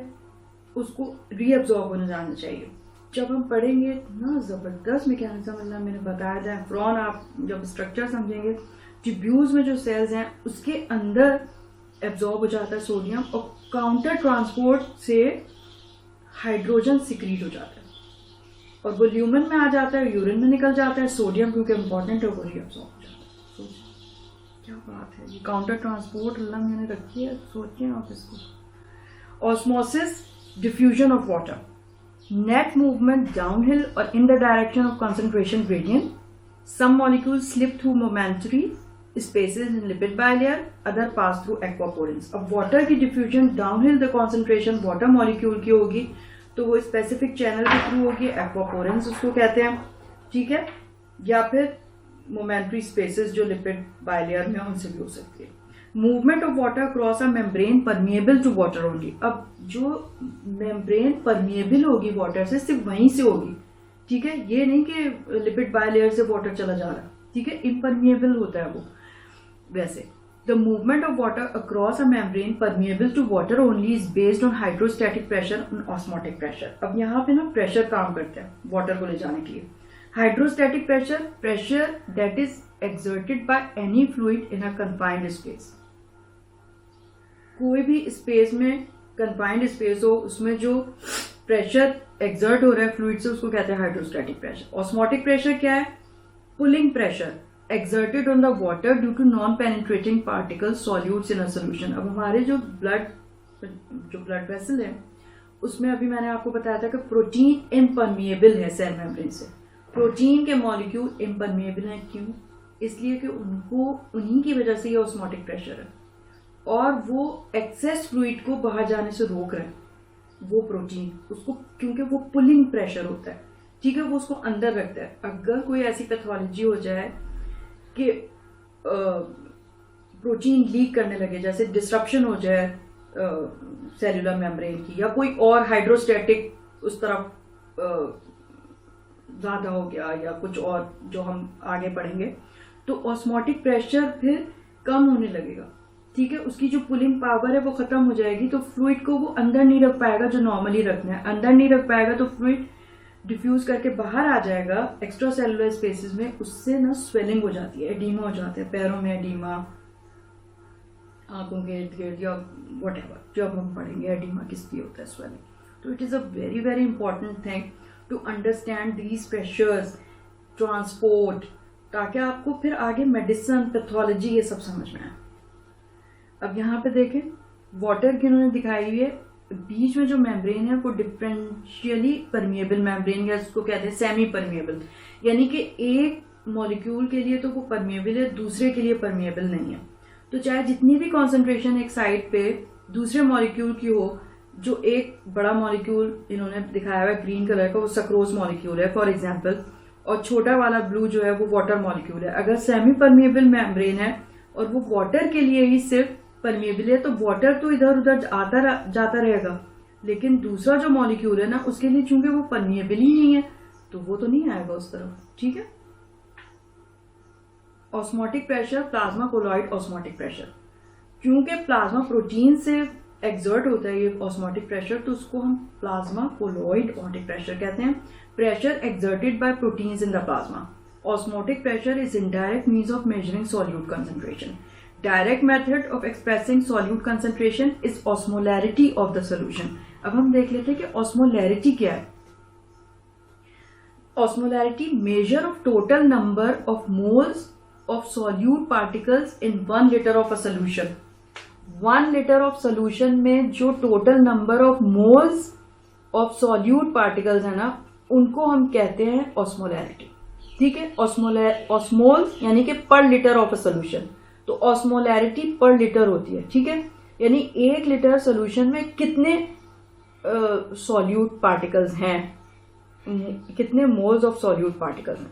S1: उसको रीअब्जॉर्ब होने जाना चाहिए। जब हम पढ़ेंगे ना जबरदस्त मैकेनिज्म अल्लाह मैंने बताया था। फ्रॉन आप जब स्ट्रक्चर समझेंगे, ट्यूब्यूल्स में जो सेल्स हैं उसके अंदर एब्जॉर्ब हो जाता है सोडियम, और काउंटर ट्रांसपोर्ट से हाइड्रोजन सिक्रीट हो जाता है और वो ल्यूमन में आ जाता है, यूरिन में निकल जाता है। सोडियम क्योंकि इंपॉर्टेंट है वो रीअब्जॉर्ब हो जाता है। सोचिए क्या बात है, ये काउंटर ट्रांसपोर्ट अल्लाह मैंने रखी है, सोचिए आप इसको। Osmosis, diffusion of water, net movement downhill और in the direction of concentration gradient. Some molecules slip through momentary spaces in lipid bilayer, other pass through aquaporins. अब वाटर की diffusion downhill the concentration water molecule की होगी, तो वो specific channel के through होगी, aquaporins उसको कहते हैं, ठीक है, या फिर मोमेंट्री स्पेसेस जो लिपिड बायलेयर में उनसे भी हो सकती है। Movement of water cross a membrane permeable to water only. अब जो मेम्ब्रेन परमिएबल होगी वाटर से, सिर्फ वहीं से होगी, ठीक है, ये नहीं कि लिपिड बायलेयर से वाटर चला जा रहा है, ठीक है, इम्परमिएबल होता है वो। वैसे the movement of water across a membrane permeable to water only is based on hydrostatic pressure और ऑस्मोटिक प्रेशर। अब यहाँ पे ना प्रेशर काम करता है वाटर को ले जाने के लिए। Hydrostatic pressure, pressure that is exerted by any fluid in a confined space। कोई भी स्पेस में, confined स्पेस हो, उसमें जो प्रेशर एक्सर्ट हो रहा है फ्लूइड से, उसको कहते हैं हाइड्रोस्टैटिक प्रेशर। ऑस्मोटिक प्रेशर क्या है? Pulling pressure exerted on the water due to non-penetrating particles solutes in a solution। अब हमारे जो ब्लड वेसल है उसमें अभी मैंने आपको बताया था कि प्रोटीन इम्परमिएबल है सेल मेम्ब्रेन से। प्रोटीन के मॉलिक्यूल इम्परमिएबल हैं, क्यों? इसलिए कि उनको, उन्हीं की वजह से ये ऑस्मोटिक प्रेशर है और वो एक्सेस फ्लूइड को बाहर जाने से रोक रहे हैं वो प्रोटीन उसको, क्योंकि वो पुलिंग प्रेशर होता है, ठीक है, वो उसको अंदर रखता है। अगर कोई ऐसी पैथोलॉजी हो जाए कि प्रोटीन लीक करने लगे, जैसे डिस्ट्रप्शन हो जाए सेलुलर मेम्ब्रेन की, या कोई और हाइड्रोस्टैटिक उस तरफ ज्यादा हो गया या कुछ और जो हम आगे पढ़ेंगे, तो ऑस्मोटिक प्रेशर फिर कम होने लगेगा, ठीक है, उसकी जो पुलिंग पावर है वो खत्म हो जाएगी, तो फ्लूइड को वो अंदर नहीं रख पाएगा जो नॉर्मली रखना है, अंदर नहीं रख पाएगा तो फ्लूइड डिफ्यूज करके बाहर आ जाएगा एक्स्ट्रा सेलुलर स्पेसेस में, उससे ना स्वेलिंग हो जाती है, एडीमा हो जाता है, पैरों में एडीमा, आंखों के इर्द गिर्द या व्हाटएवर जो अब हम पढ़ेंगे एडीमा किस लिए होता है, स्वेलिंग। तो it is a very very important thing to understand these pressures, transport, ताकि आपको फिर आगे मेडिसिन, पैथोलॉजी ये सब समझ में आए। अब यहाँ पे देखें वाटर की उन्होंने दिखाई हुई है, बीच में जो मेम्ब्रेन है वो डिफरेंशियली परमिएबल मेम्ब्रेन, या उसको कहते हैं सेमी परमिएबल, यानी कि एक मॉलिक्यूल के लिए तो वो परमिएबल है, दूसरे के लिए परमिएबल नहीं है। तो चाहे जितनी भी कॉन्सेंट्रेशन एक साइड पे दूसरे मॉलिक्यूल की हो, जो एक बड़ा मॉलिक्यूल इन्होंने दिखाया हुआ है ग्रीन कलर का, वो सक्रोज मॉलिक्यूल है फॉर एग्जाम्पल, और छोटा वाला ब्लू जो है वो वाटर मॉलिक्यूल है। अगर सेमी परमिएबल मेम्ब्रेन है और वो वाटर के लिए ही सिर्फ परमिएबल है, तो वाटर तो इधर उधर जाता रहेगा, लेकिन दूसरा जो मॉलिक्यूल है ना उसके लिए चूंकि वो परमिएबल ही नहीं है तो वो तो नहीं आएगा उस तरफ, ठीक है। Osmotic pressure, plasma colloid osmotic pressure, क्योंकि प्लाज्मा प्रोटीन से एक्सर्ट होता है ये ऑस्मोटिक प्रेशर, तो उसको हम प्लाज्मा कोलॉइड ऑस्मोटिक प्रेशर कहते हैं। Pressure exerted by proteins in the plasma. Osmotic pressure is indirect means of measuring solute concentration. Direct method of expressing solute concentration is osmolarity of the solution. अब हम देख लेते हैं कि osmolarity क्या है। Osmolarity measure of total number of moles of solute particles in 1 liter of a solution. 1 liter of solution में जो total number of moles of solute particles है ना, उनको हम कहते हैं osmolarity, ठीक है। ऑस्मोल्स यानी कि per litre of a solution, तो ऑस्मोलैरिटी पर लिटर होती है, ठीक है, यानी 1 लिटर सोल्यूशन में कितने सॉल्यूट पार्टिकल्स हैं, कितने मोल्स ऑफ सॉल्यूट पार्टिकल्स हैं।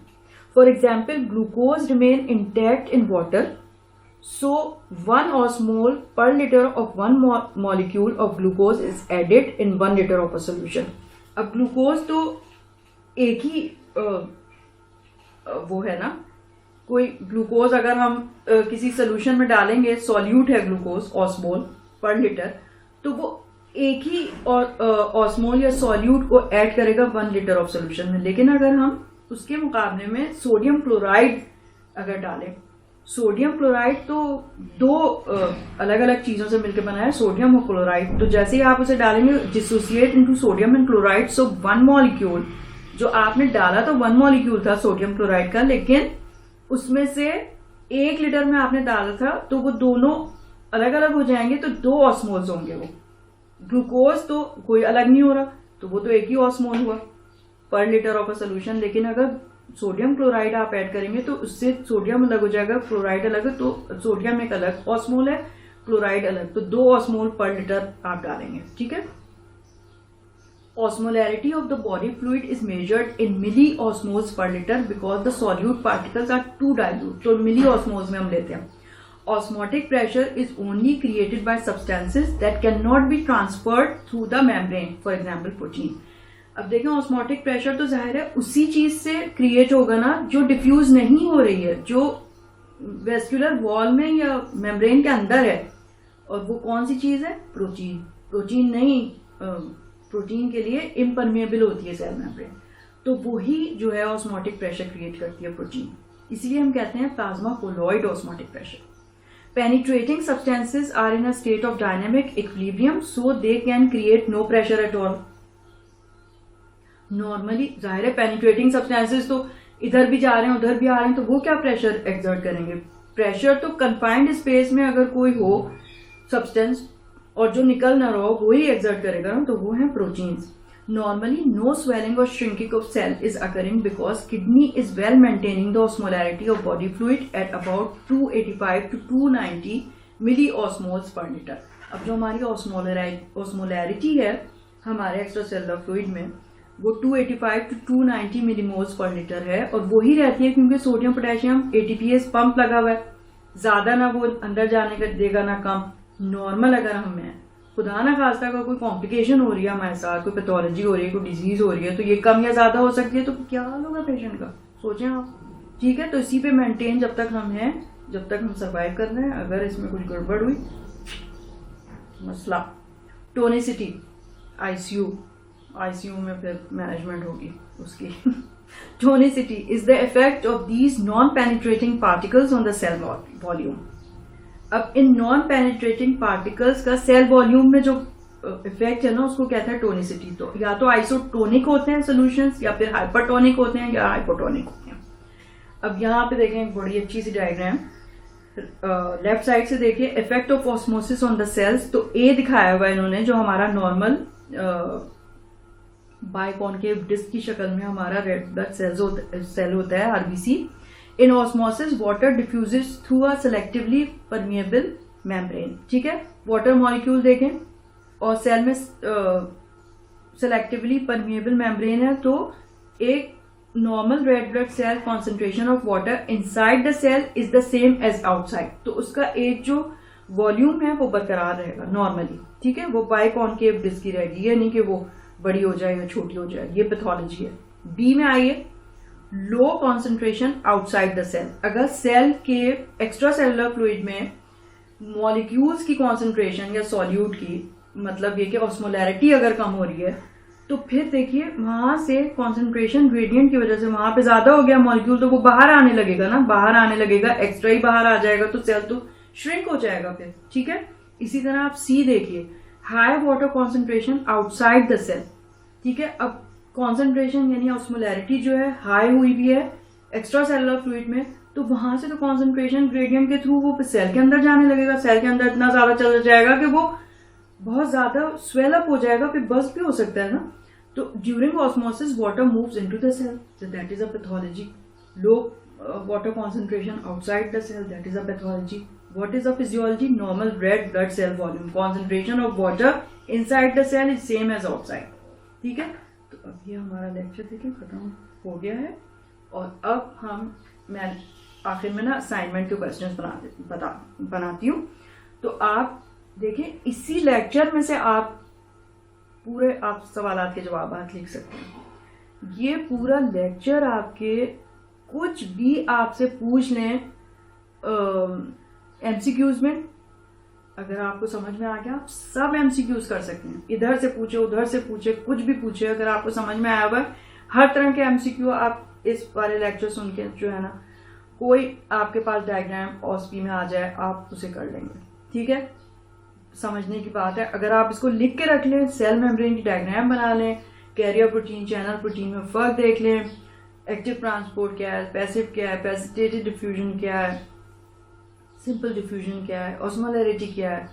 S1: For example glucose remain intact in water, so 1 osmol per liter of 1 molecule of glucose is added in 1 liter of a solution। अब ग्लूकोज तो एक ही वो है ना, कोई ग्लूकोज अगर हम किसी सोल्यूशन में डालेंगे, सॉल्यूट है ग्लूकोज ऑस्मोल पर लिटर, तो वो एक ही ऑस्मोल या सॉल्यूट को ऐड करेगा 1 लिटर ऑफ सोल्यूशन में। लेकिन अगर हम उसके मुकाबले में सोडियम क्लोराइड अगर डालें, सोडियम क्लोराइड तो 2 अलग अलग चीजों से मिलकर बना है, सोडियम और क्लोराइड, तो जैसे ही आप उसे डालेंगे dissociate into sodium and chloride, so 1 molecule जो आपने डाला तो 1 मॉलिक्यूल था सोडियम क्लोराइड का, लेकिन उसमें से 1 लिटर में आपने डाला था, तो वो दोनों अलग अलग हो जाएंगे, तो 2 ऑस्मोल्स होंगे। वो ग्लूकोज तो कोई अलग नहीं हो रहा, तो वो तो एक ही ऑस्मोल हुआ per litre of a solution. लेकिन अगर सोडियम क्लोराइड आप ऐड करेंगे तो उससे सोडियम अलग हो जाएगा, क्लोराइड अलग है, तो सोडियम एक अलग ऑस्मोल है, क्लोराइड अलग, तो 2 ऑस्मोल पर लिटर आप डालेंगे, ठीक है। Osmolarity of the body fluid is measured in milliosmoles per liter because the solute particles are too dilute, तो milliosmoles में हम लेते हैं। Osmotic pressure is only created by substances that cannot be transferred through the membrane, for example protein। अब देखें osmotic pressure तो जाहिर है उसी चीज से क्रिएट होगा ना जो डिफ्यूज नहीं हो रही है, जो वेस्कुलर वॉल में या मेम्ब्रेन के अंदर है। और वो कौन सी चीज है? प्रोटीन। प्रोटीन नहीं, प्रोटीन के लिए इम्परमेबल होती है सेल मेम्ब्रेन, तो वही जो है ऑस्मोटिक प्रेशर क्रिएट करती है प्रोटीन। इसलिए हम कहते हैं plasma colloid osmotic pressure. Penetrating substances are in a state of dynamic equilibrium so they can create no pressure at all. Normally जाहिर है पेनिट्रेटिंग सब्सटेंसेज तो इधर भी जा रहे हैं उधर भी आ रहे हैं, तो वो क्या प्रेशर एक्सर्ट करेंगे? प्रेशर तो कन्फाइंड स्पेस में अगर कोई हो सब्सटेंस और जो निकल ना रहा हो वो ही एक्सर्ट करेगा ना, तो वो है proteins. Normally, no swelling or shrinking of cell is occurring because kidney is well maintaining the osmolarity of body fluid at about 285 to 290 milliosmoles per liter. अब जो हमारी osmolarity है हमारे एक्स्ट्रासेलुलर फ्लूइड में वो 285 to 290 मिलीमोल्स पर litre है, और वो ही रहती है क्योंकि सोडियम पोटेशियम ATPase पंप लगा हुआ है। ज्यादा ना वो अंदर जाने का देगा ना कम। नॉर्मल अगर हमें खुदा ना खास्ता का कोई कॉम्प्लिकेशन हो रही है हमारे साथ, कोई पैथोलॉजी हो रही है, कोई डिजीज हो रही है, तो ये कम या ज्यादा हो सकती है, तो क्या हाल होगा पेशेंट का, सोचें आप। ठीक है, तो इसी पे मेंटेन जब तक हम हैं, जब तक हम सर्वाइव कर रहे हैं। अगर इसमें कुछ गड़बड़ हुई मसला। टोनिसिटी, आईसीयू में फिर मैनेजमेंट होगी उसकी। Tonicity is the effect of these non penetrating particles on the cell volume. अब इन नॉन पेनिट्रेटिंग पार्टिकल्स का सेल वॉल्यूम में जो इफेक्ट है ना उसको कहते हैं टोनिसिटी। तो या तो आइसोटोनिक होते हैं सॉल्यूशंस, या फिर हाइपरटोनिक होते हैं, या हाइपोटोनिक होते हैं। अब यहाँ पे देखें एक बड़ी अच्छी सी डायग्राम, लेफ्ट साइड से देखिए effect of osmosis on the cells. तो ए दिखाया हुआ है इन्होंने, जो हमारा नॉर्मल बाइकॉनकेव डिस्क की शक्ल में हमारा रेड ब्लड सेल होता है, RBC. In osmosis, water diffuses through a selectively permeable membrane. ठीक है, वाटर मॉलिक्यूल देखें और सेल में सेलेक्टिवली परमिएबल मेम्ब्रेन है, तो एक normal red blood cell concentration of water inside the cell is the same as outside. तो उसका एक जो वॉल्यूम है वो बरकरार रहेगा नॉर्मली। ठीक है, वो बाइकॉनकेव डिस्क की रहेगी, ये नहीं कि वो बड़ी हो जाए या छोटी हो जाए, ये पैथोलॉजी है। बी में आइए, low concentration outside the cell. अगर सेल के एक्स्ट्रा सेलुलर फ्लूइड में मॉलिक्यूल्स की कॉन्सेंट्रेशन या सॉल्यूट की, मतलब ये कि ऑस्मोलैरिटी अगर कम हो रही है, तो फिर देखिए वहां से कॉन्सेंट्रेशन ग्रेडियंट की वजह से वहां पे ज्यादा हो गया मॉलिक्यूल, तो वो बाहर आने लगेगा ना, बाहर आने लगेगा, एक्स्ट्रा ही बाहर आ जाएगा, तो सेल तो श्रिंक हो जाएगा फिर। ठीक है, इसी तरह आप सी देखिए, high water concentration outside the cell. ठीक है, अब कॉन्सेंट्रेशन यानी ऑस्मोलैरिटी जो है हाई हुई भी है एक्स्ट्रा सेलुलर फ्लूइड में, तो वहां से तो कॉन्सेंट्रेशन ग्रेडियंट के थ्रू वो सेल के अंदर जाने लगेगा। सेल के अंदर इतना ज्यादा चल जाएगा कि वो बहुत ज्यादा स्वेल अप हो जाएगा, फिर बस्ट भी हो सकता है ना। तो during osmosis water moves into the cell, so that is a pathology. Low water concentration outside the cell, that is a pathology. What is a physiology? Normal red blood cell volume, concentration of water inside the cell is same as outside. ठीक है, तो अब ये हमारा lecture देखिए खत्म हो गया है, और अब मैं आखिर में ना असाइनमेंट के क्वेश्चंस बनाती हूँ। तो आप देखें, इसी लेक्चर में से आप सवालात के जवाब लिख सकते हैं। ये पूरा लेक्चर आपके कुछ भी आपसे पूछ लें एमसीक्यूज में, अगर आपको समझ में आ गया आप सब एमसीक्यूज कर सकते हैं। इधर से पूछे, उधर से पूछे, कुछ भी पूछे, अगर आपको समझ में आया हुआ हर तरह के एमसीक्यू आप इस वाले लेक्चर सुन के जो है ना, कोई आपके पास डायग्राम ऑस्पी में आ जाए आप उसे कर लेंगे। ठीक है, समझने की बात है। अगर आप इसको लिख के रख लें, सेल मेम्ब्रेन की डायग्राम बना लें, कैरियर प्रोटीन चैनल प्रोटीन में फर्क देख लें, एक्टिव ट्रांसपोर्ट क्या है, पैसिव क्या है, पैसिटेटेड डिफ्यूजन क्या है, सिंपल डिफ्यूजन क्या है, ऑस्मोलैरिटी क्या है,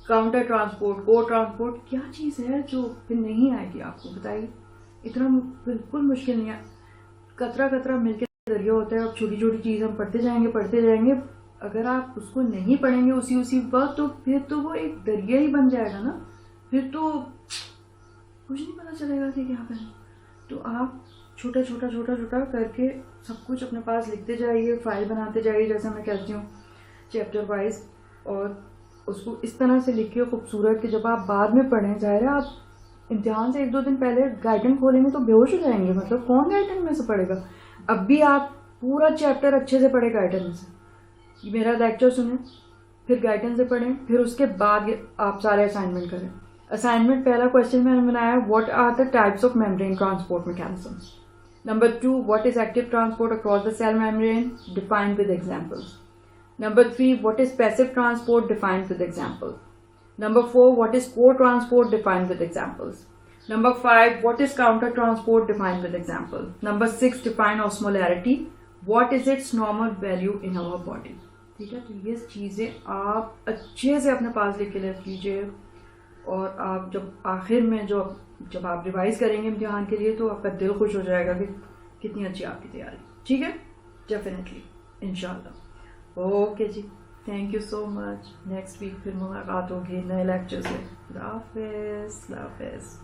S1: काउंटर ट्रांसपोर्ट, को ट्रांसपोर्ट क्या चीज है जो फिर नहीं आएगी आपको, बताइए। इतना बिल्कुल मुश्किल नहीं है, कतरा कतरा मिलके दरिया होता है। अब छोटी छोटी चीज हम पढ़ते जाएंगे। अगर आप उसको नहीं पढ़ेंगे उसी वक्त, तो फिर तो वो एक दरिया ही बन जाएगा ना, फिर तो कुछ नहीं पता चलेगा कि क्या करें। तो आप छोटा छोटा करके सब कुछ अपने पास लिखते जाइए, फाइल बनाते जाइए, जैसे मैं कहती हूँ चैप्टर वाइज, और उसको इस तरह से लिखिए खूबसूरत कि जब आप बाद में पढ़ें, जाहिर है आप इम्तिहान से 1-2 दिन पहले गाइडेंस खोलेंगे तो बेहोश हो जाएंगे, मतलब कौन गाइडेंस में से पढ़ेगा। अब भी आप पूरा चैप्टर अच्छे से पढ़े गाइडेंस में से, मेरा लेक्चर सुने, फिर गाइडेंस से पढ़ें, फिर उसके बाद आप सारे असाइनमेंट करें। असाइनमेंट पहला क्वेश्चन मैंने बनाया, what are the types of membrane transport mechanisms. Number 2, what is active transport across the cell membrane? Defined with examples. Number 3, what is passive transport? Defined with examples. Number 4, what is co-transport? Defined with examples. Number 5, what is counter-transport? Defined with examples. Number 6, define osmolarity. What is its normal value in our body? ठीक है, तो ये चीज़ें आप अच्छे से अपने पास लेके रख लीजिए, और आप जब आखिर में जब आप रिवाइज करेंगे इम्तिहान के लिए तो आपका दिल खुश हो जाएगा कि कितनी अच्छी आपकी तैयारी। ठीक है, डेफिनेटली, इंशाल्लाह। ओके जी, thank you so much. Next week फिर मुलाकात होगी नए लेक्चर से। खुदा हाफिज़।